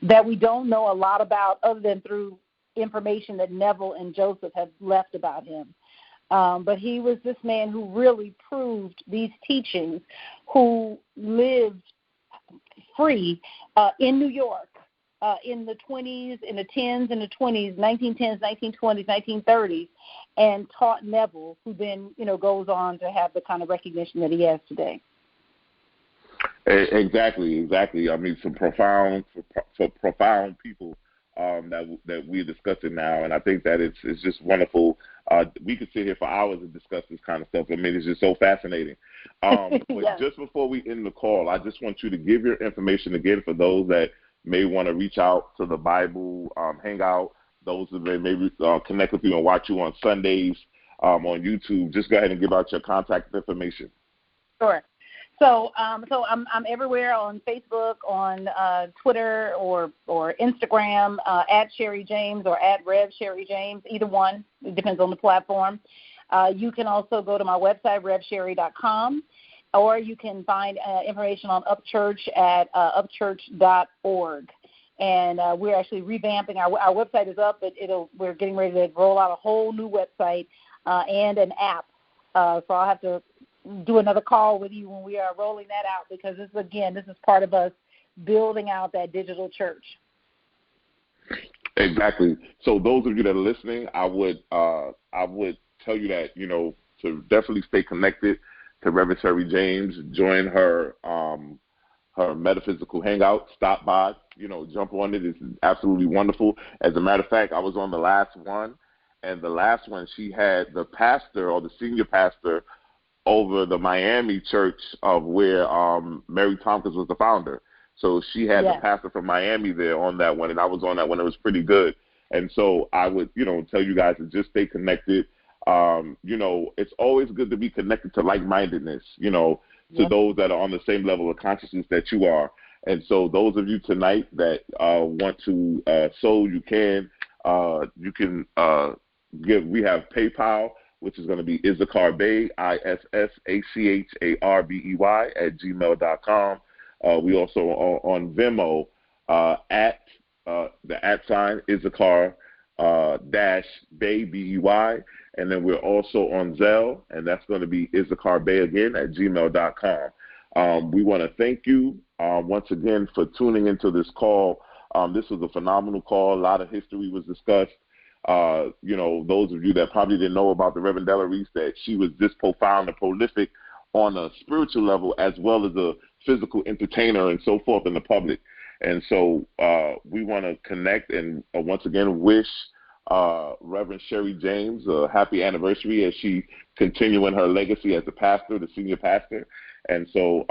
that we don't know a lot about other than through information that Neville and Joseph have left about him. But he was this man who really proved these teachings, who lived free in New York in the 20s, in the 10s, and the 20s, 1910s, 1920s, 1930s, and taught Neville, who then, goes on to have the kind of recognition that he has today. Exactly. I mean, some profound people that we're discussing now, and I think that it's just wonderful We could sit here for hours and discuss this kind of stuff. I mean, it's just so fascinating. But yes. just before we end the call, I just want you to give your information again for those that may want to reach out to the Bible Hangout, those that may connect with you and watch you on Sundays on YouTube. Just go ahead and give out your contact information. Sure. So I'm everywhere on Facebook, on Twitter, or Instagram, at Sherri James or at Rev Sherri James, either one. It depends on the platform. You can also go to my website, revsherri.com, or you can find information on Upchurch at upchurch.org. And we're actually revamping. Our website is up, but we're getting ready to roll out a whole new website and an app. So I'll have to do another call with you when we are rolling that out, because this is part of us building out that digital church. Exactly. So those of you that are listening, I would tell you that, to definitely stay connected to Reverend Sherri James. Join her Metaphysical Hangout. Stop by, jump on it. It's absolutely wonderful. As a matter of fact, I was on the last one, and the last one she had the pastor or the senior pastor over the Miami church of where Mary Tompkins was the founder. So she had the pastor from Miami there on that one, and I was on that one. It was pretty good. And so I would, tell you guys to just stay connected. It's always good to be connected to like-mindedness, to those that are on the same level of consciousness that you are. And so those of you tonight that want to sow, you can give. We have PayPal, which is going to be Issachar Bey, ISSACHARBEY @gmail.com. We also are on VENMO at the @ Issachar -Bey, BEY. And then we're also on ZELLE, and that's going to be Issachar Bey again @gmail.com. We want to thank you once again for tuning into this call. This was a phenomenal call. A lot of history was discussed. Those of you that probably didn't know about the Reverend Della Reese, that she was this profound and prolific on a spiritual level as well as a physical entertainer and so forth in the public. And so we want to connect and once again wish Reverend Sherri James a happy anniversary as she continuing her legacy as the pastor, the senior pastor. And so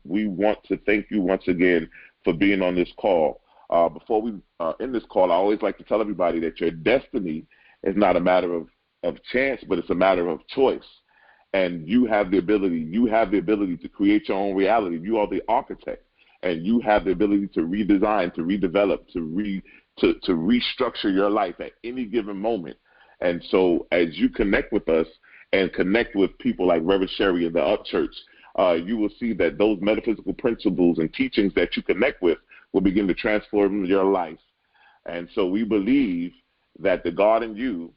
we want to thank you once again for being on this call. Before we end this call, I always like to tell everybody that your destiny is not a matter of chance, but it's a matter of choice. And you have the ability to create your own reality. You are the architect, and you have the ability to redesign, to redevelop, to restructure your life at any given moment. And so as you connect with us and connect with people like Reverend Sherri in the Upchurch, you will see that those metaphysical principles and teachings that you connect with will begin to transform your life. And so we believe that the God in you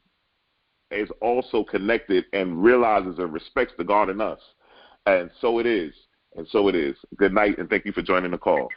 is also connected and realizes and respects the God in us. And so it is. And so it is. Good night, and thank you for joining the call.